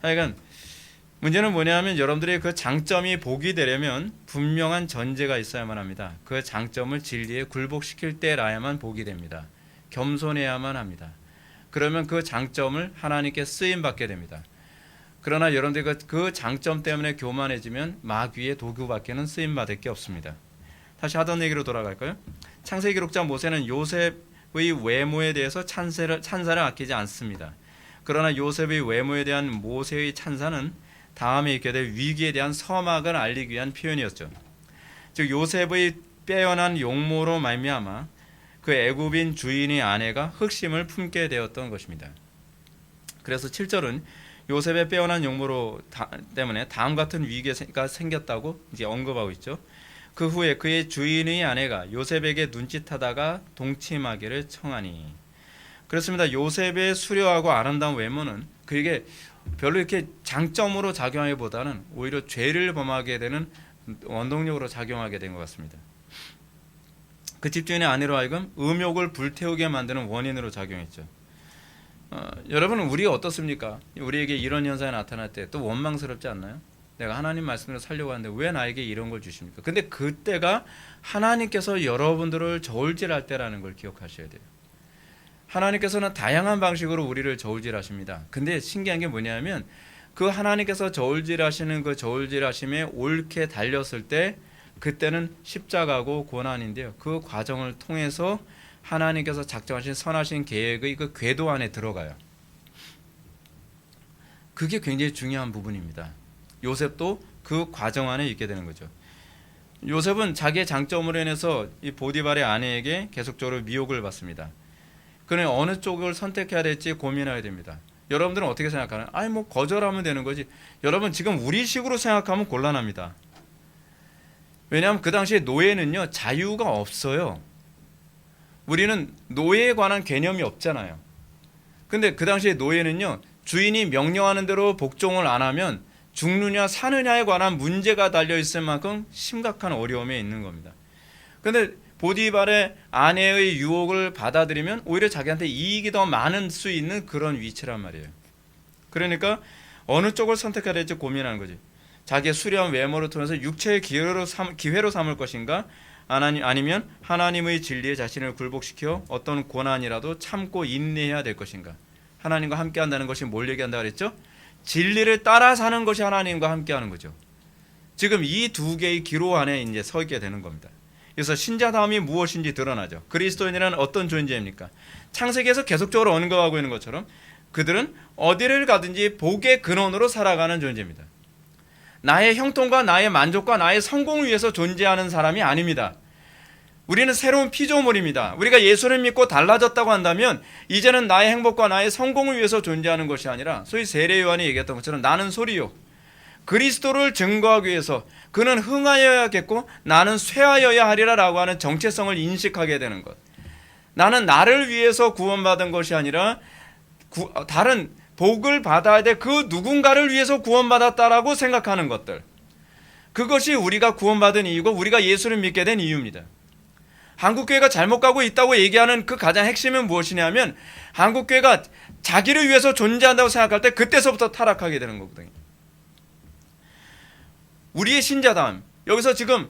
하여간 문제는 뭐냐면 여러분들의 그 장점이 복이 되려면 분명한 전제가 있어야만 합니다. 그 장점을 진리에 굴복시킬 때라야만 복이 됩니다. 겸손해야만 합니다. 그러면 그 장점을 하나님께 쓰임받게 됩니다. 그러나 여러분들 그 장점 때문에 교만해지면 마귀의 도구밖에는 쓰임받을 게 없습니다. 다시 하던 얘기로 돌아갈까요? 창세기 기록자 모세는 요셉의 외모에 대해서 찬사를 아끼지 않습니다. 그러나 요셉의 외모에 대한 모세의 찬사는 다음에 있게 될 위기에 대한 서막을 알리기 위한 표현이었죠. 즉 요셉의 빼어난 용모로 말미암아 그 애굽인 주인의 아내가 흑심을 품게 되었던 것입니다. 그래서 7절은 요셉의 빼어난 용모로 때문에 다음 같은 위기가 생겼다고 이제 언급하고 있죠. 그 후에 그의 주인의 아내가 요셉에게 눈짓하다가 동침하기를 청하니. 그렇습니다. 요셉의 수려하고 아름다운 외모는 그게 별로 이렇게 장점으로 작용하기보다는 오히려 죄를 범하게 되는 원동력으로 작용하게 된 것 같습니다. 그 집주인의 아내로 하여금 음욕을 불태우게 만드는 원인으로 작용했죠. 여러분, 우리 어떻습니까? 우리에게 이런 현상이 나타날 때 또 원망스럽지 않나요? 내가 하나님 말씀대로 살려고 하는데 왜 나에게 이런 걸 주십니까? 근데 그때가 하나님께서 여러분들을 저울질할 때라는 걸 기억하셔야 돼요. 하나님께서는 다양한 방식으로 우리를 저울질하십니다. 근데 신기한 게 뭐냐면 그 하나님께서 저울질하시는 그 저울질하심에 옳게 달렸을 때 그때는 십자가고 고난인데요. 그 과정을 통해서 하나님께서 작정하신 선하신 계획의 그 궤도 안에 들어가요. 그게 굉장히 중요한 부분입니다. 요셉도 그 과정 안에 있게 되는 거죠. 요셉은 자기의 장점으로 인해서 이 보디발의 아내에게 계속적으로 미혹을 받습니다. 그는 어느 쪽을 선택해야 될지 고민하게 됩니다. 여러분들은 어떻게 생각하나요? 아니 뭐 거절하면 되는 거지. 여러분 지금 우리식으로 생각하면 곤란합니다. 왜냐하면 그 당시에 노예는요 자유가 없어요. 우리는 노예에 관한 개념이 없잖아요. 근데 그 당시에 노예는요 주인이 명령하는 대로 복종을 안 하면 죽느냐 사느냐에 관한 문제가 달려 있을 만큼 심각한 어려움에 있는 겁니다. 근데 보디발의 아내의 유혹을 받아들이면 오히려 자기한테 이익이 더 많을 수 있는 그런 위치란 말이에요. 그러니까 어느 쪽을 선택해야 될지 고민하는 거지. 자기의 수려한 외모를 통해서 육체의 기회로 삼을 것인가, 아니면 하나님의 진리에 자신을 굴복시켜 어떤 고난이라도 참고 인내해야 될 것인가. 하나님과 함께한다는 것이 뭘 얘기한다 그랬죠? 진리를 따라 사는 것이 하나님과 함께하는 거죠. 지금 이 두 개의 기로 안에 이제 서 있게 되는 겁니다. 그래서 신자다움이 무엇인지 드러나죠. 그리스도인이란 어떤 존재입니까? 창세기에서 계속적으로 언급하고 있는 것처럼 그들은 어디를 가든지 복의 근원으로 살아가는 존재입니다. 나의 형통과 나의 만족과 나의 성공을 위해서 존재하는 사람이 아닙니다. 우리는 새로운 피조물입니다. 우리가 예수를 믿고 달라졌다고 한다면 이제는 나의 행복과 나의 성공을 위해서 존재하는 것이 아니라 소위 세례 요한이 얘기했던 것처럼 나는 소리요 그리스도를 증거하기 위해서 그는 흥하여야겠고 나는 쇠하여야 하리라 라고 하는 정체성을 인식하게 되는 것. 나는 나를 위해서 구원받은 것이 아니라 다른 복을 받아야 될 그 누군가를 위해서 구원받았다라고 생각하는 것들. 그것이 우리가 구원받은 이유고 우리가 예수를 믿게 된 이유입니다. 한국교회가 잘못 가고 있다고 얘기하는 그 가장 핵심은 무엇이냐면 한국교회가 자기를 위해서 존재한다고 생각할 때 그때서부터 타락하게 되는 거거든요. 우리의 신자다움, 여기서 지금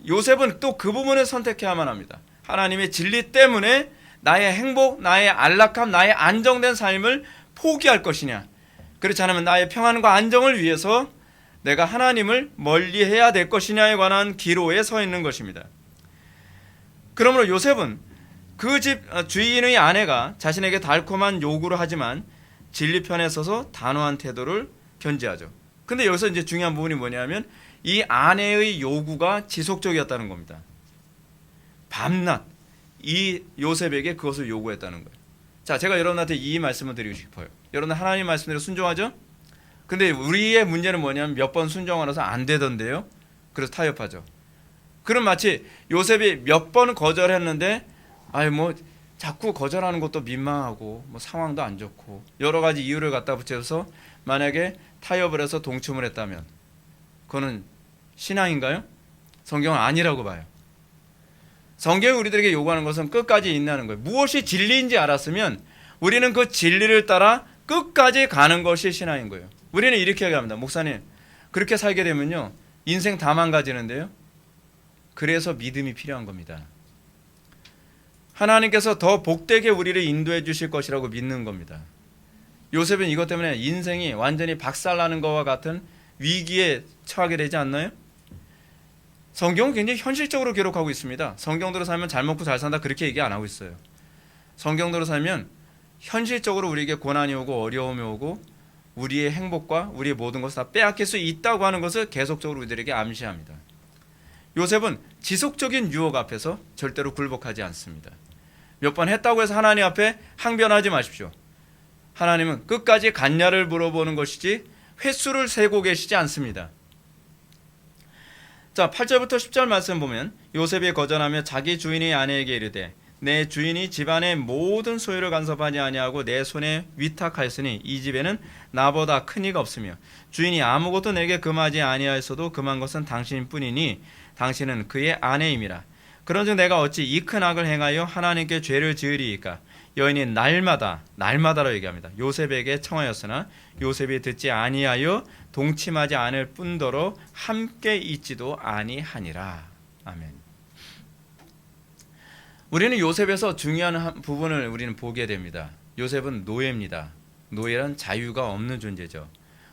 요셉은 또 그 부분을 선택해야만 합니다. 하나님의 진리 때문에 나의 행복, 나의 안락함, 나의 안정된 삶을 포기할 것이냐, 그렇지 않으면 나의 평안과 안정을 위해서 내가 하나님을 멀리해야 될 것이냐에 관한 기로에 서 있는 것입니다. 그러므로 요셉은 그 집 주인의 아내가 자신에게 달콤한 요구를 하지만 진리 편에 서서 단호한 태도를 견지하죠. 근데 여기서 이제 중요한 부분이 뭐냐면 이 아내의 요구가 지속적이었다는 겁니다. 밤낮 이 요셉에게 그것을 요구했다는 거예요. 자, 제가 여러분한테 이 말씀을 드리고 싶어요. 여러분 하나님 말씀대로 순종하죠? 근데 우리의 문제는 뭐냐면 몇 번 순종하면서 안 되던데요. 그래서 타협하죠. 그럼 마치 요셉이 몇 번 거절했는데 뭐 자꾸 거절하는 것도 민망하고 뭐 상황도 안 좋고 여러 가지 이유를 갖다 붙여서 만약에 타협을 해서 동침을 했다면 그거는 신앙인가요? 성경은 아니라고 봐요. 성경이 우리들에게 요구하는 것은 끝까지 인내하는 거예요. 무엇이 진리인지 알았으면 우리는 그 진리를 따라 끝까지 가는 것이 신앙인 거예요. 우리는 이렇게 얘기합니다. 목사님, 그렇게 살게 되면요 인생 다 망가지는데요. 그래서 믿음이 필요한 겁니다. 하나님께서 더 복되게 우리를 인도해 주실 것이라고 믿는 겁니다. 요셉은 이것 때문에 인생이 완전히 박살나는 것과 같은 위기에 처하게 되지 않나요? 성경은 굉장히 현실적으로 기록하고 있습니다. 성경대로 살면 잘 먹고 잘 산다 그렇게 얘기 안 하고 있어요. 성경대로 살면 현실적으로 우리에게 고난이 오고 어려움이 오고 우리의 행복과 우리의 모든 것을 다 빼앗길 수 있다고 하는 것을 계속적으로 우리들에게 암시합니다. 요셉은 지속적인 유혹 앞에서 절대로 굴복하지 않습니다. 몇 번 했다고 해서 하나님 앞에 항변하지 마십시오. 하나님은 끝까지 갔냐를 물어보는 것이지 횟수를 세고 계시지 않습니다. 자, 8절부터 10절 말씀 보면 요셉이 거절하며 자기 주인의 아내에게 이르되 내 주인이 집안의 모든 소유를 간섭하지 아니하고 내 손에 위탁하였으니 이 집에는 나보다 큰 이가 없으며 주인이 아무것도 내게 금하지 아니하였어도 금한 것은 당신뿐이니 당신은 그의 아내임이라. 그런즉 내가 어찌 이 큰 악을 행하여 하나님께 죄를 지으리이까. 여인이 날마다라고 얘기합니다. 요셉에게 청하였으나 요셉이 듣지 아니하여 동침하지 않을 뿐더러 함께 있지도 아니하니라. 아멘. 우리는 요셉에서 중요한 부분을 우리는 보게 됩니다. 요셉은 노예입니다. 노예란 자유가 없는 존재죠.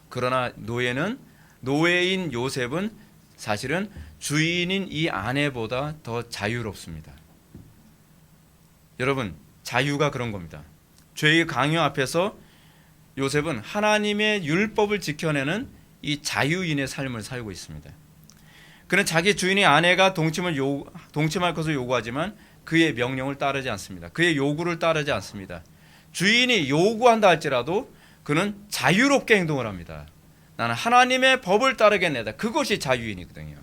그러나 노예인 요셉은 사실은 주인인 이 아내보다 더 자유롭습니다. 여러분, 자유가 그런 겁니다. 죄의 강요 앞에서 요셉은 하나님의 율법을 지켜내는 이 자유인의 삶을 살고 있습니다. 그는 자기 주인의 아내가 동침할 것을 요구하지만 그의 명령을 따르지 않습니다. 그의 요구를 따르지 않습니다. 주인이 요구한다 할지라도 그는 자유롭게 행동을 합니다. 나는 하나님의 법을 따르겠나이다. 그것이 자유인이거든요.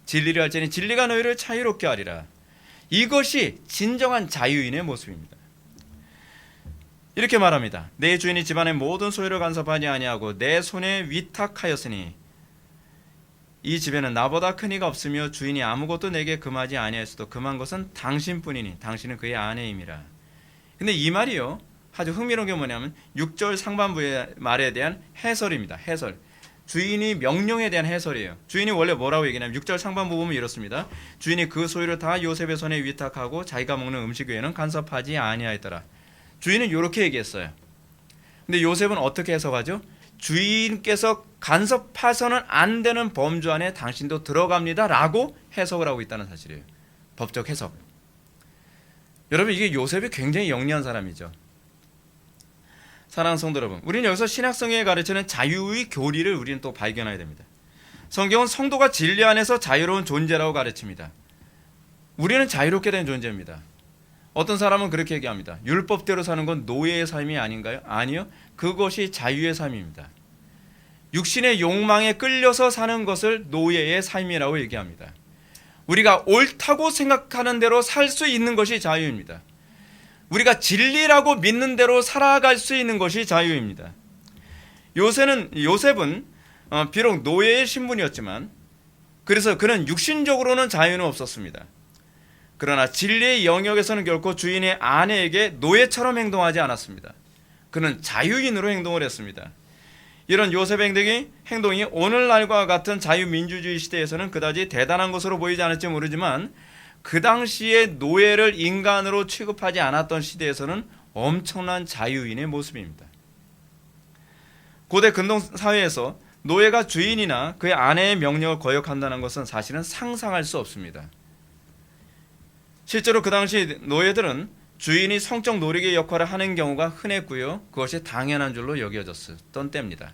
진리를 할지니 진리가 너희를 자유롭게 하리라. 이것이 진정한 자유인의 모습입니다. 이렇게 말합니다. 내 주인이 집안의 모든 소유를 간섭하지 아니하고 내 손에 위탁하였으니 이 집에는 나보다 큰 이가 없으며 주인이 아무것도 내게 금하지 아니하였어도 금한 것은 당신뿐이니 당신은 그의 아내임이라. 근데 이 말이요, 아주 흥미로운 게 뭐냐면 6절 상반부의 말에 대한 해설입니다. 해설. 주인이 명령에 대한 해설이에요. 주인이 원래 뭐라고 얘기하냐면 6절 상반부 보면 이렇습니다. 주인이 그 소유를 다 요셉의 손에 위탁하고 자기가 먹는 음식 외에는 간섭하지 아니하였더라. 주인은 이렇게 얘기했어요. 근데 요셉은 어떻게 해석하죠? 주인께서 간섭해서는 안 되는 범주 안에 당신도 들어갑니다 라고 해석을 하고 있다는 사실이에요. 법적 해석. 여러분, 이게 요셉이 굉장히 영리한 사람이죠. 사랑하는 성도 여러분, 우리는 여기서 신약성경에 가르치는 자유의 교리를 우리는 또 발견해야 됩니다. 성경은 성도가 진리 안에서 자유로운 존재라고 가르칩니다. 우리는 자유롭게 된 존재입니다. 어떤 사람은 그렇게 얘기합니다. 율법대로 사는 건 노예의 삶이 아닌가요? 아니요. 그것이 자유의 삶입니다. 육신의 욕망에 끌려서 사는 것을 노예의 삶이라고 얘기합니다. 우리가 옳다고 생각하는 대로 살 수 있는 것이 자유입니다. 우리가 진리라고 믿는 대로 살아갈 수 있는 것이 자유입니다. 요셉은 비록 노예의 신분이었지만 그래서 그는 육신적으로는 자유는 없었습니다. 그러나 진리의 영역에서는 결코 주인의 아내에게 노예처럼 행동하지 않았습니다. 그는 자유인으로 행동을 했습니다. 이런 요셉의 행동이 오늘날과 같은 자유민주주의 시대에서는 그다지 대단한 것으로 보이지 않을지 모르지만 그 당시에 노예를 인간으로 취급하지 않았던 시대에서는 엄청난 자유인의 모습입니다. 고대 근동 사회에서 노예가 주인이나 그의 아내의 명령을 거역한다는 것은 사실은 상상할 수 없습니다. 실제로 그 당시 노예들은 주인이 성적 노리개 역할을 하는 경우가 흔했고요. 그것이 당연한 줄로 여겨졌던 때입니다.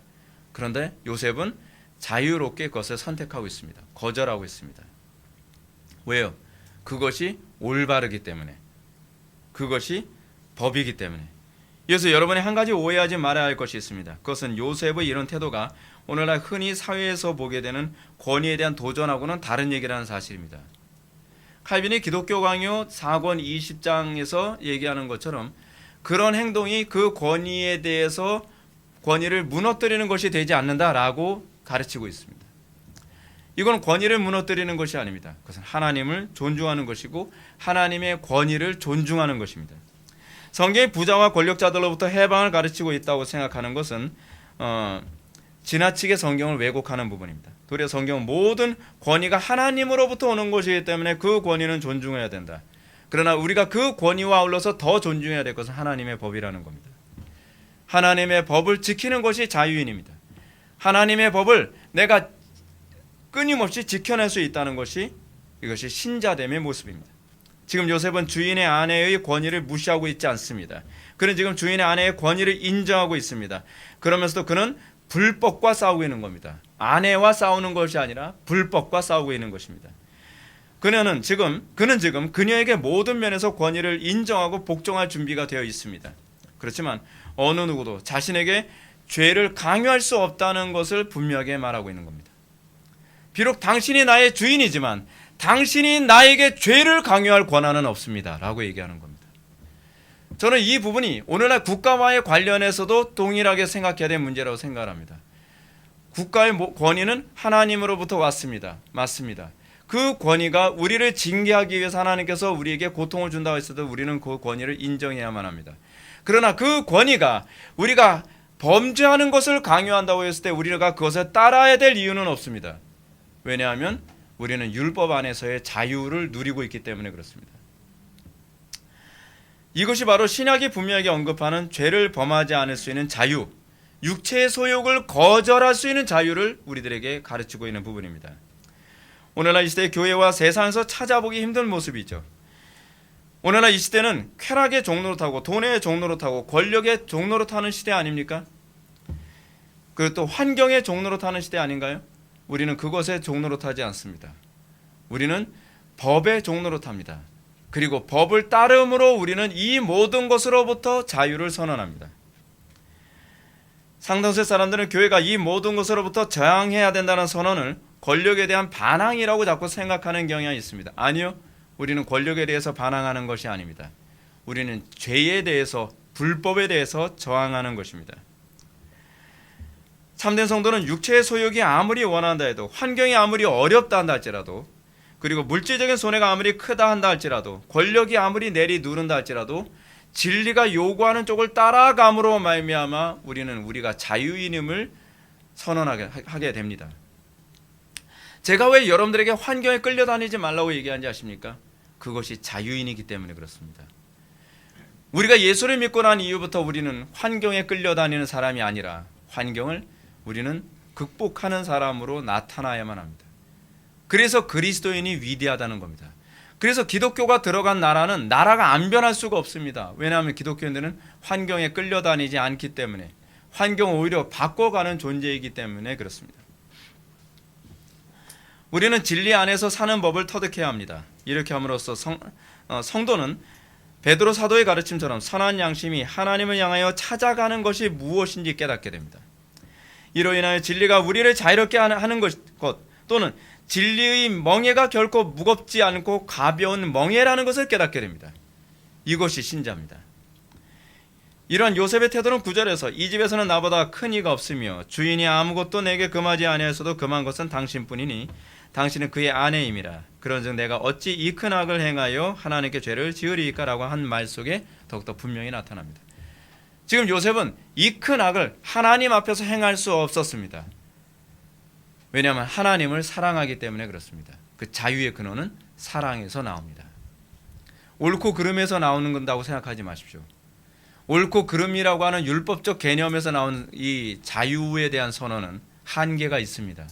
그런데 요셉은 자유롭게 그것을 선택하고 있습니다. 거절하고 있습니다. 왜요? 그것이 올바르기 때문에, 그것이 법이기 때문에. 그래서 여러분이 한 가지 오해하지 말아야 할 것이 있습니다. 그것은 요셉의 이런 태도가 오늘날 흔히 사회에서 보게 되는 권위에 대한 도전하고는 다른 얘기라는 사실입니다. 칼빈이 기독교 강요 4권 20장에서 얘기하는 것처럼 그런 행동이 그 권위에 대해서 권위를 무너뜨리는 것이 되지 않는다라고 가르치고 있습니다. 이건 권위를 무너뜨리는 것이 아닙니다. 그것은 하나님을 존중하는 것이고 하나님의 권위를 존중하는 것입니다. 성경이 부자와 권력자들로부터 해방을 가르치고 있다고 생각하는 것은 지나치게 성경을 왜곡하는 부분입니다. 도리어 성경은 모든 권위가 하나님으로부터 오는 것이기 때문에 그 권위는 존중해야 된다. 그러나 우리가 그 권위와 아울러서 더 존중해야 될 것은 하나님의 법이라는 겁니다. 하나님의 법을 지키는 것이 자유인입니다. 하나님의 법을 내가 끊임없이 지켜낼 수 있다는 것이 이것이 신자됨의 모습입니다. 지금 요셉은 주인의 아내의 권위를 무시하고 있지 않습니다. 그는 지금 주인의 아내의 권위를 인정하고 있습니다. 그러면서도 그는 불법과 싸우고 있는 겁니다. 아내와 싸우는 것이 아니라 불법과 싸우고 있는 것입니다. 그는 지금 그녀에게 모든 면에서 권위를 인정하고 복종할 준비가 되어 있습니다. 그렇지만 어느 누구도 자신에게 죄를 강요할 수 없다는 것을 분명하게 말하고 있는 겁니다. 비록 당신이 나의 주인이지만 당신이 나에게 죄를 강요할 권한은 없습니다 라고 얘기하는 겁니다. 저는 이 부분이 오늘날 국가와의 관련해서도 동일하게 생각해야 될 문제라고 생각합니다. 국가의 권위는 하나님으로부터 왔습니다. 맞습니다. 그 권위가 우리를 징계하기 위해서 하나님께서 우리에게 고통을 준다고 했어도 우리는 그 권위를 인정해야만 합니다. 그러나 그 권위가 우리가 범죄하는 것을 강요한다고 했을 때 우리가 그것을 따라야 될 이유는 없습니다. 왜냐하면 우리는 율법 안에서의 자유를 누리고 있기 때문에 그렇습니다. 이것이 바로 신약이 분명하게 언급하는 죄를 범하지 않을 수 있는 자유, 육체의 소욕을 거절할 수 있는 자유를 우리들에게 가르치고 있는 부분입니다. 오늘날 이 시대의 교회와 세상에서 찾아보기 힘든 모습이죠. 오늘날 이 시대는 쾌락의 종로로 타고 돈의 종로로 타고 권력의 종로로 타는 시대 아닙니까? 그리고 또 환경의 종로로 타는 시대 아닌가요? 우리는 그것의 종로로 타지 않습니다. 우리는 법의 종로로 탑니다. 그리고 법을 따름으로 우리는 이 모든 것으로부터 자유를 선언합니다. 상당수의 사람들은 교회가 이 모든 것으로부터 저항해야 된다는 선언을 권력에 대한 반항이라고 자꾸 생각하는 경향이 있습니다. 아니요, 우리는 권력에 대해서 반항하는 것이 아닙니다. 우리는 죄에 대해서, 불법에 대해서 저항하는 것입니다. 참된 성도는 육체의 소욕이 아무리 원한다 해도, 환경이 아무리 어렵다 한다 할지라도, 그리고 물질적인 손해가 아무리 크다 한다 할지라도, 권력이 아무리 내리누른다 할지라도 진리가 요구하는 쪽을 따라감으로 말미암아 우리는 우리가 자유인임을 선언하게 됩니다. 제가 왜 여러분들에게 환경에 끌려다니지 말라고 얘기하는지 아십니까? 그것이 자유인이기 때문에 그렇습니다. 우리가 예수를 믿고 난 이후부터 우리는 환경에 끌려다니는 사람이 아니라 환경을 우리는 극복하는 사람으로 나타나야만 합니다. 그래서 그리스도인이 위대하다는 겁니다. 그래서 기독교가 들어간 나라는 나라가 안 변할 수가 없습니다. 왜냐하면 기독교인들은 환경에 끌려다니지 않기 때문에, 환경을 오히려 바꿔가는 존재이기 때문에 그렇습니다. 우리는 진리 안에서 사는 법을 터득해야 합니다. 이렇게 함으로써 성도는 베드로 사도의 가르침처럼 선한 양심이 하나님을 향하여 찾아가는 것이 무엇인지 깨닫게 됩니다. 이로 인하여 진리가 우리를 자유롭게 하는 것 또는 진리의 멍에가 결코 무겁지 않고 가벼운 멍에라는 것을 깨닫게 됩니다. 이것이 신자입니다. 이러한 요셉의 태도는 9절에서 이 집에서는 나보다 큰 이가 없으며 주인이 아무것도 내게 금하지 아니하였어도 금한 것은 당신뿐이니 당신은 그의 아내임이라. 그런즉 내가 어찌 이 큰 악을 행하여 하나님께 죄를 지으리이까 라고 한 말 속에 더욱더 분명히 나타납니다. 지금 요셉은 이 큰 악을 하나님 앞에서 행할 수 없었습니다. 왜냐하면 하나님을 사랑하기 때문에 그렇습니다. 그 자유의 근원은 사랑에서 나옵니다. 옳고 그름에서 나오는 건다고 생각하지 마십시오. 옳고 그름이라고 하는 율법적 개념에서 나온 이 자유에 대한 선언은 한계가 있습니다.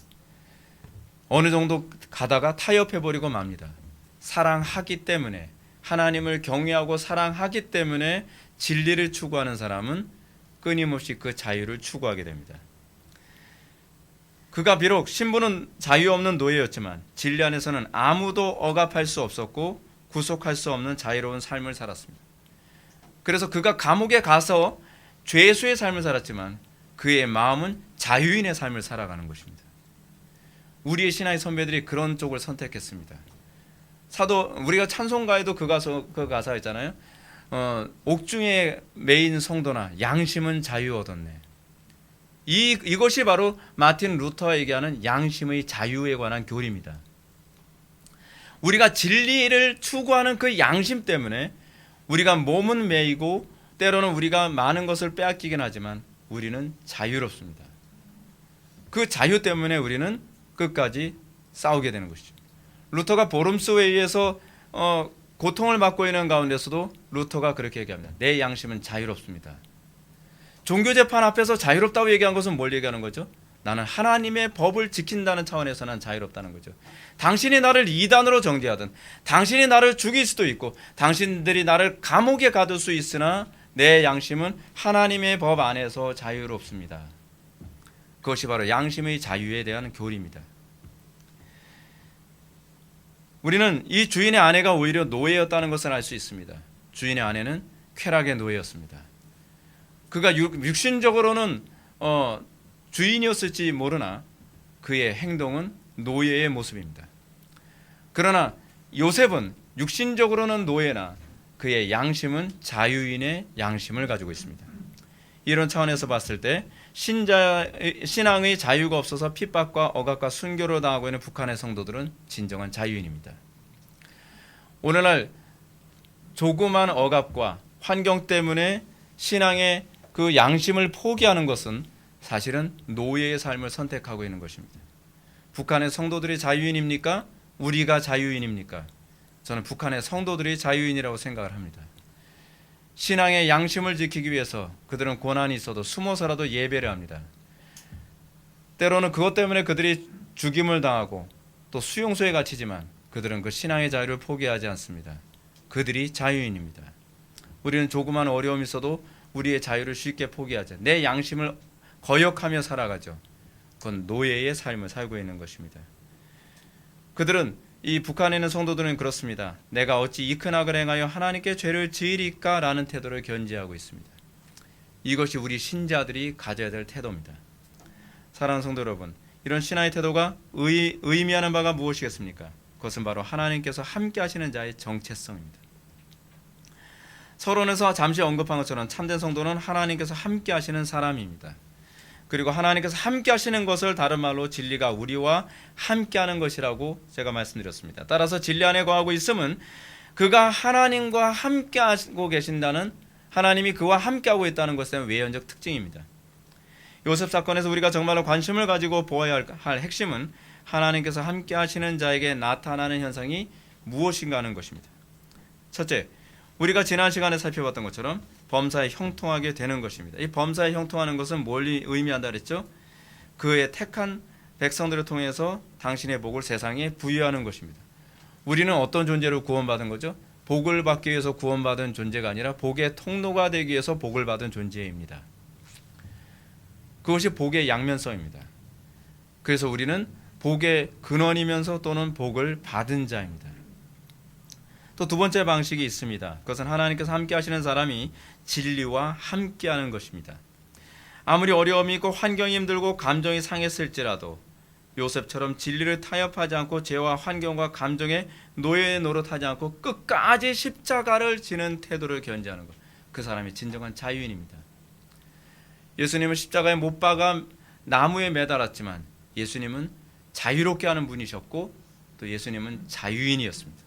어느 정도 가다가 타협해버리고 맙니다. 사랑하기 때문에, 하나님을 경외하고 사랑하기 때문에 진리를 추구하는 사람은 끊임없이 그 자유를 추구하게 됩니다. 그가 비록 신분은 자유 없는 노예였지만 진리 안에서는 아무도 억압할 수 없었고 구속할 수 없는 자유로운 삶을 살았습니다. 그래서 그가 감옥에 가서 죄수의 삶을 살았지만 그의 마음은 자유인의 삶을 살아가는 것입니다. 우리의 신앙의 선배들이 그런 쪽을 선택했습니다. 우리가 찬송가에도 그 가사 있잖아요. 옥중에 매인 성도나 양심은 자유 얻었네. 이것이 바로 마틴 루터가 얘기하는 양심의 자유에 관한 교리입니다. 우리가 진리를 추구하는 그 양심 때문에 우리가 몸은 매이고 때로는 우리가 많은 것을 빼앗기긴 하지만 우리는 자유롭습니다. 그 자유 때문에 우리는 끝까지 싸우게 되는 것이죠. 루터가 보름스에 의해서 고통을 받고 있는 가운데서도 루터가 그렇게 얘기합니다. 내 양심은 자유롭습니다. 종교재판 앞에서 자유롭다고 얘기한 것은 뭘 얘기하는 거죠? 나는 하나님의 법을 지킨다는 차원에서 난 자유롭다는 거죠. 당신이 나를 이단으로 정죄하든 당신이 나를 죽일 수도 있고 당신들이 나를 감옥에 가둘 수 있으나 내 양심은 하나님의 법 안에서 자유롭습니다. 그것이 바로 양심의 자유에 대한 교리입니다. 우리는 이 주인의 아내가 오히려 노예였다는 것을 알 수 있습니다. 주인의 아내는 쾌락의 노예였습니다. 그가 육신적으로는 주인이었을지 모르나 그의 행동은 노예의 모습입니다. 그러나 요셉은 육신적으로는 노예나 그의 양심은 자유인의 양심을 가지고 있습니다. 이런 차원에서 봤을 때 신앙의 자유가 없어서 핍박과 억압과 순교를 당하고 있는 북한의 성도들은 진정한 자유인입니다. 오늘날 조그만 억압과 환경 때문에 신앙의 그 양심을 포기하는 것은 사실은 노예의 삶을 선택하고 있는 것입니다. 북한의 성도들이 자유인입니까? 우리가 자유인입니까? 저는 북한의 성도들이 자유인이라고 생각을 합니다. 신앙의 양심을 지키기 위해서 그들은 고난이 있어도 숨어서라도 예배를 합니다. 때로는 그것 때문에 그들이 죽임을 당하고 또 수용소에 갇히지만 그들은 그 신앙의 자유를 포기하지 않습니다. 그들이 자유인입니다. 우리는 조그만 어려움이 있어도 우리의 자유를 쉽게 포기하죠. 내 양심을 거역하며 살아가죠. 그건 노예의 삶을 살고 있는 것입니다. 그들은 이 북한에 있는 성도들은 그렇습니다. 내가 어찌 이 큰 악을 행하여 하나님께 죄를 지으리까 라는 태도를 견지하고 있습니다. 이것이 우리 신자들이 가져야 될 태도입니다. 사랑하는 성도 여러분, 이런 신앙의 태도가 의미하는 바가 무엇이겠습니까? 그것은 바로 하나님께서 함께 하시는 자의 정체성입니다. 서론에서 잠시 언급한 것처럼 참된 성도는 하나님께서 함께 하시는 사람입니다. 그리고 하나님께서 함께 하시는 것을 다른 말로 진리가 우리와 함께 하는 것이라고 제가 말씀드렸습니다. 따라서 진리 안에 거하고 있음은 그가 하나님과 함께 하고 계신다는, 하나님이 그와 함께 하고 있다는 것에 대한 외연적 특징입니다. 요셉 사건에서 우리가 정말로 관심을 가지고 보아야 할 핵심은 하나님께서 함께 하시는 자에게 나타나는 현상이 무엇인가 하는 것입니다. 첫째, 우리가 지난 시간에 살펴봤던 것처럼 범사에 형통하게 되는 것입니다. 이 범사에 형통하는 것은 뭘 의미한다 그랬죠? 그의 택한 백성들을 통해서 당신의 복을 세상에 부여하는 것입니다. 우리는 어떤 존재로 구원받은 거죠? 복을 받기 위해서 구원받은 존재가 아니라 복의 통로가 되기 위해서 복을 받은 존재입니다. 그것이 복의 양면성입니다. 그래서 우리는 복의 근원이면서 또는 복을 받은 자입니다. 또 두 번째 방식이 있습니다. 그것은 하나님께서 함께 하시는 사람이 진리와 함께하는 것입니다. 아무리 어려움이 있고 환경이 힘들고 감정이 상했을지라도 요셉처럼 진리를 타협하지 않고 죄와 환경과 감정의 노예에 노릇하지 않고 끝까지 십자가를 지는 태도를 견지하는 것, 그 사람이 진정한 자유인입니다. 예수님은 십자가에 못 박아 나무에 매달았지만 예수님은 자유롭게 하는 분이셨고 또 예수님은 자유인이었습니다.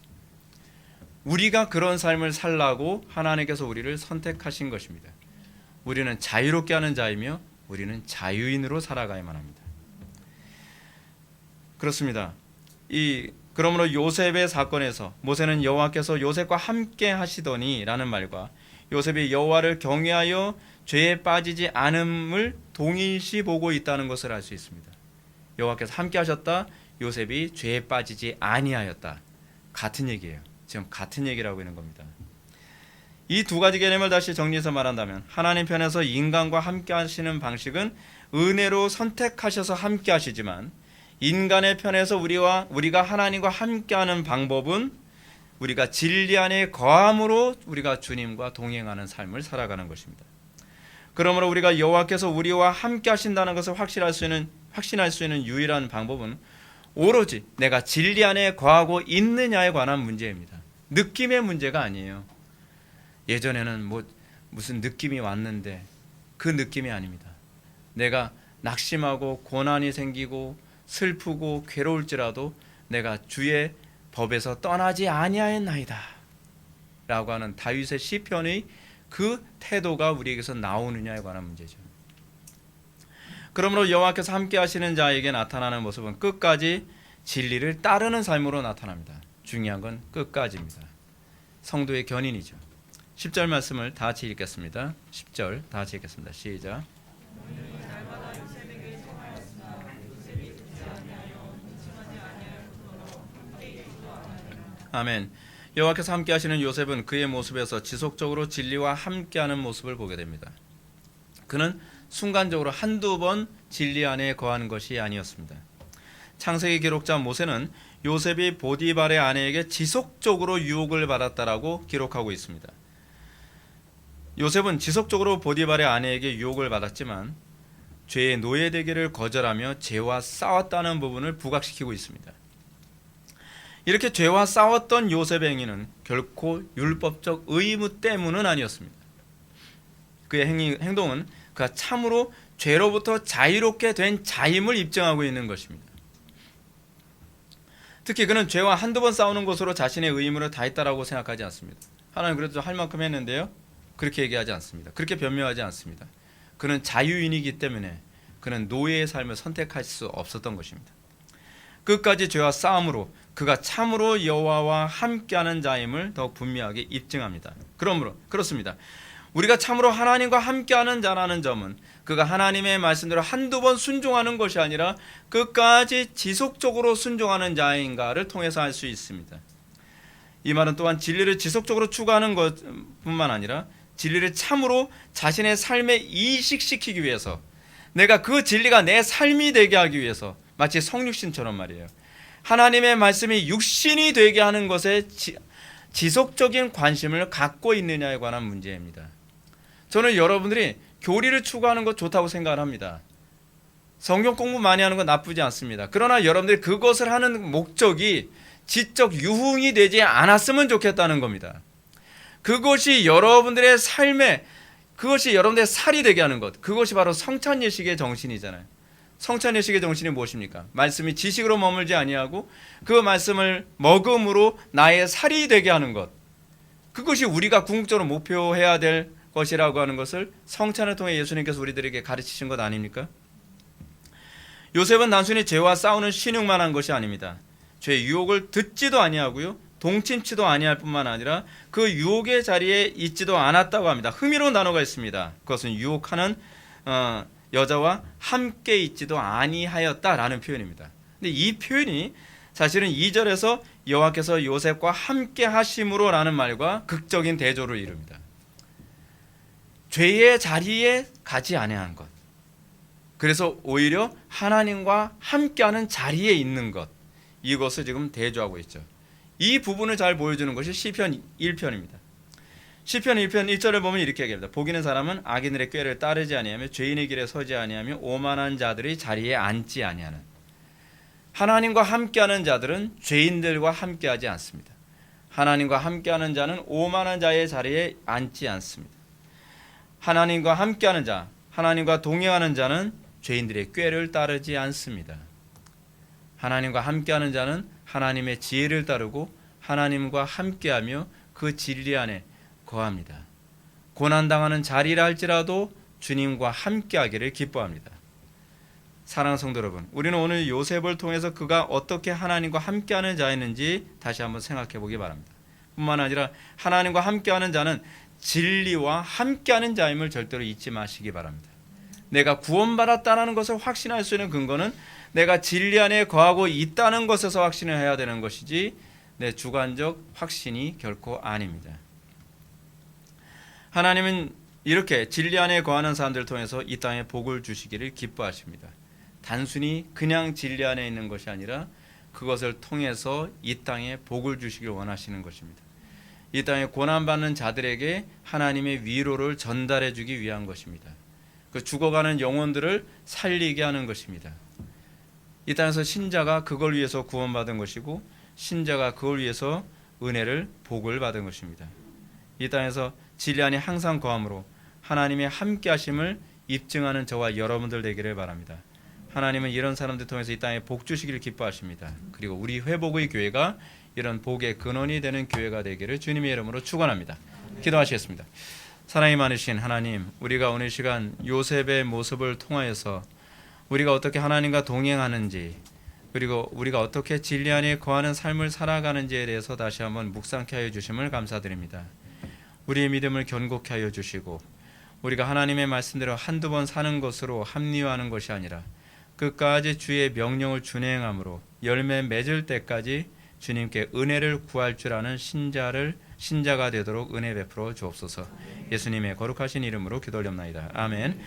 우리가 그런 삶을 살라고 하나님께서 우리를 선택하신 것입니다. 우리는 자유롭게 하는 자이며 우리는 자유인으로 살아가야만 합니다. 그렇습니다. 그러므로 요셉의 사건에서 모세는 여호와께서 요셉과 함께 하시더니 라는 말과 요셉이 여호와를 경외하여 죄에 빠지지 않음을 동일시 보고 있다는 것을 알 수 있습니다. 여호와께서 함께 하셨다, 요셉이 죄에 빠지지 아니하였다. 같은 얘기예요. 지금 같은 얘기라고 있는 겁니다. 이 두 가지 개념을 다시 정리해서 말한다면 하나님 편에서 인간과 함께 하시는 방식은 은혜로 선택하셔서 함께 하시지만 인간의 편에서 우리가 하나님과 함께하는 방법은 우리가 진리 안에 거함으로 우리가 주님과 동행하는 삶을 살아가는 것입니다. 그러므로 우리가 여호와께서 우리와 함께 하신다는 것을 확신할 수 있는 유일한 방법은 오로지 내가 진리 안에 거하고 있느냐에 관한 문제입니다. 느낌의 문제가 아니에요. 예전에는 무슨 느낌이 왔는데 그 느낌이 아닙니다. 내가 낙심하고 고난이 생기고 슬프고 괴로울지라도 내가 주의 법에서 떠나지 아니하였나이다 라고 하는 다윗의 시편의 그 태도가 우리에게서 나오느냐에 관한 문제죠. 그러므로 여호와께서 함께 하시는 자에게 나타나는 모습은 끝까지 진리를 따르는 삶으로 나타납니다. 중요한 건 끝까지입니다. 성도의 견인이죠. 10절 말씀을 다 같이 읽겠습니다. 10절 다 같이 읽겠습니다. 시작. 아멘. 여호와께서 함께 하시는 요셉은 그의 모습에서 지속적으로 진리와 함께하는 모습을 보게 됩니다. 그는 순간적으로 한두 번 진리 안에 거하는 것이 아니었습니다. 창세기 기록자 모세는 요셉이 보디발의 아내에게 지속적으로 유혹을 받았다라고 기록하고 있습니다. 요셉은 지속적으로 보디발의 아내에게 유혹을 받았지만 죄의 노예되기를 거절하며 죄와 싸웠다는 부분을 부각시키고 있습니다. 이렇게 죄와 싸웠던 요셉의 행위는 결코 율법적 의무 때문은 아니었습니다. 그의 행동은 그가 참으로 죄로부터 자유롭게 된 자임을 입증하고 있는 것입니다. 특히 그는 죄와 한두 번 싸우는 것으로 자신의 의무를 다했다라고 생각하지 않습니다. 하나님 그래도 할 만큼 했는데요, 그렇게 얘기하지 않습니다. 그렇게 변명하지 않습니다. 그는 자유인이기 때문에 그는 노예의 삶을 선택할 수 없었던 것입니다. 끝까지 죄와 싸움으로 그가 참으로 여호와와 함께하는 자임을 더욱 분명하게 입증합니다. 그러므로 그렇습니다. 우리가 참으로 하나님과 함께하는 자라는 점은 그가 하나님의 말씀대로 한두 번 순종하는 것이 아니라 끝까지 지속적으로 순종하는 자인가를 통해서 알 수 있습니다. 이 말은 또한 진리를 지속적으로 추구하는 것뿐만 아니라 진리를 참으로 자신의 삶에 이식시키기 위해서, 내가 그 진리가 내 삶이 되게 하기 위해서, 마치 성육신처럼 말이에요, 하나님의 말씀이 육신이 되게 하는 것에 지속적인 관심을 갖고 있느냐에 관한 문제입니다. 저는 여러분들이 교리를 추구하는 것 좋다고 생각을 합니다. 성경 공부 많이 하는 건 나쁘지 않습니다. 그러나 여러분들이 그것을 하는 목적이 지적 유흥이 되지 않았으면 좋겠다는 겁니다. 그것이 여러분들의 삶에, 그것이 여러분들의 살이 되게 하는 것, 그것이 바로 성찬예식의 정신이잖아요. 성찬예식의 정신이 무엇입니까? 말씀이 지식으로 머물지 아니하고 그 말씀을 먹음으로 나의 살이 되게 하는 것, 그것이 우리가 궁극적으로 목표해야 될 것이라고 하는 것을 성찬을 통해 예수님께서 우리들에게 가르치신 것 아닙니까? 요셉은 단순히 죄와 싸우는 신용만 한 것이 아닙니다. 죄의 유혹을 듣지도 아니하고요, 동침치도 아니할 뿐만 아니라 그 유혹의 자리에 있지도 않았다고 합니다. 흥미로운 단어가 있습니다. 그것은 유혹하는 여자와 함께 있지도 아니하였다라는 표현입니다. 근데 이 표현이 사실은 2절에서 여호와께서 요셉과 함께 하심으로 라는 말과 극적인 대조를 이룹니다. 죄의 자리에 가지 아니한 것, 그래서 오히려 하나님과 함께하는 자리에 있는 것, 이것을 지금 대조하고 있죠. 이 부분을 잘 보여주는 것이 시편 1편입니다. 시편 1편 1절을 보면 이렇게 얘기합니다. 복이 있는 사람은 악인들의 꾀를 따르지 아니하며 죄인의 길에 서지 아니하며 오만한 자들의 자리에 앉지 아니하는. 하나님과 함께하는 자들은 죄인들과 함께하지 않습니다. 하나님과 함께하는 자는 오만한 자의 자리에 앉지 않습니다. 하나님과 함께하는 자, 하나님과 동행하는 자는 죄인들의 꾀를 따르지 않습니다. 하나님과 함께하는 자는 하나님의 지혜를 따르고 하나님과 함께하며 그 진리 안에 거합니다. 고난당하는 자리라 할지라도 주님과 함께하기를 기뻐합니다. 사랑하는 성도 여러분, 우리는 오늘 요셉을 통해서 그가 어떻게 하나님과 함께하는 자였는지 다시 한번 생각해 보기 바랍니다. 뿐만 아니라 하나님과 함께하는 자는 진리와 함께하는 자임을 절대로 잊지 마시기 바랍니다. 내가 구원받았다는 것을 확신할 수 있는 근거는 내가 진리 안에 거하고 있다는 것에서 확신을 해야 되는 것이지 내 주관적 확신이 결코 아닙니다. 하나님은 이렇게 진리 안에 거하는 사람들을 통해서 이 땅에 복을 주시기를 기뻐하십니다. 단순히 그냥 진리 안에 있는 것이 아니라 그것을 통해서 이 땅에 복을 주시길 원하시는 것입니다. 이 땅에 고난받는 자들에게 하나님의 위로를 전달해 주기 위한 것입니다. 그 죽어가는 영혼들을 살리게 하는 것입니다. 이 땅에서 신자가 그걸 위해서 구원받은 것이고 신자가 그걸 위해서 은혜를 복을 받은 것입니다. 이 땅에서 진리 안에 항상 거함으로 하나님의 함께 하심을 입증하는 저와 여러분들 되기를 바랍니다. 하나님은 이런 사람들 통해서 이 땅에 복 주시기를 기뻐하십니다. 그리고 우리 회복의 교회가 이런 복의 근원이 되는 교회가 되기를 주님의 이름으로 축원합니다. 기도하시겠습니다. 사랑이 많으신 하나님, 우리가 오늘 시간 요셉의 모습을 통하여서 우리가 어떻게 하나님과 동행하는지, 그리고 우리가 어떻게 진리 안에 거하는 삶을 살아가는지에 대해서 다시 한번 묵상케 하여 주심을 감사드립니다. 우리의 믿음을 견고케 하여 주시고 우리가 하나님의 말씀대로 한두 번 사는 것으로 합리화하는 것이 아니라 끝까지 주의 명령을 준행함으로 열매 맺을 때까지 주님께 은혜를 구할 줄 아는 신자가 되도록 은혜 베풀어 주옵소서. 예수님의 거룩하신 이름으로 기도드립나이다. 아멘.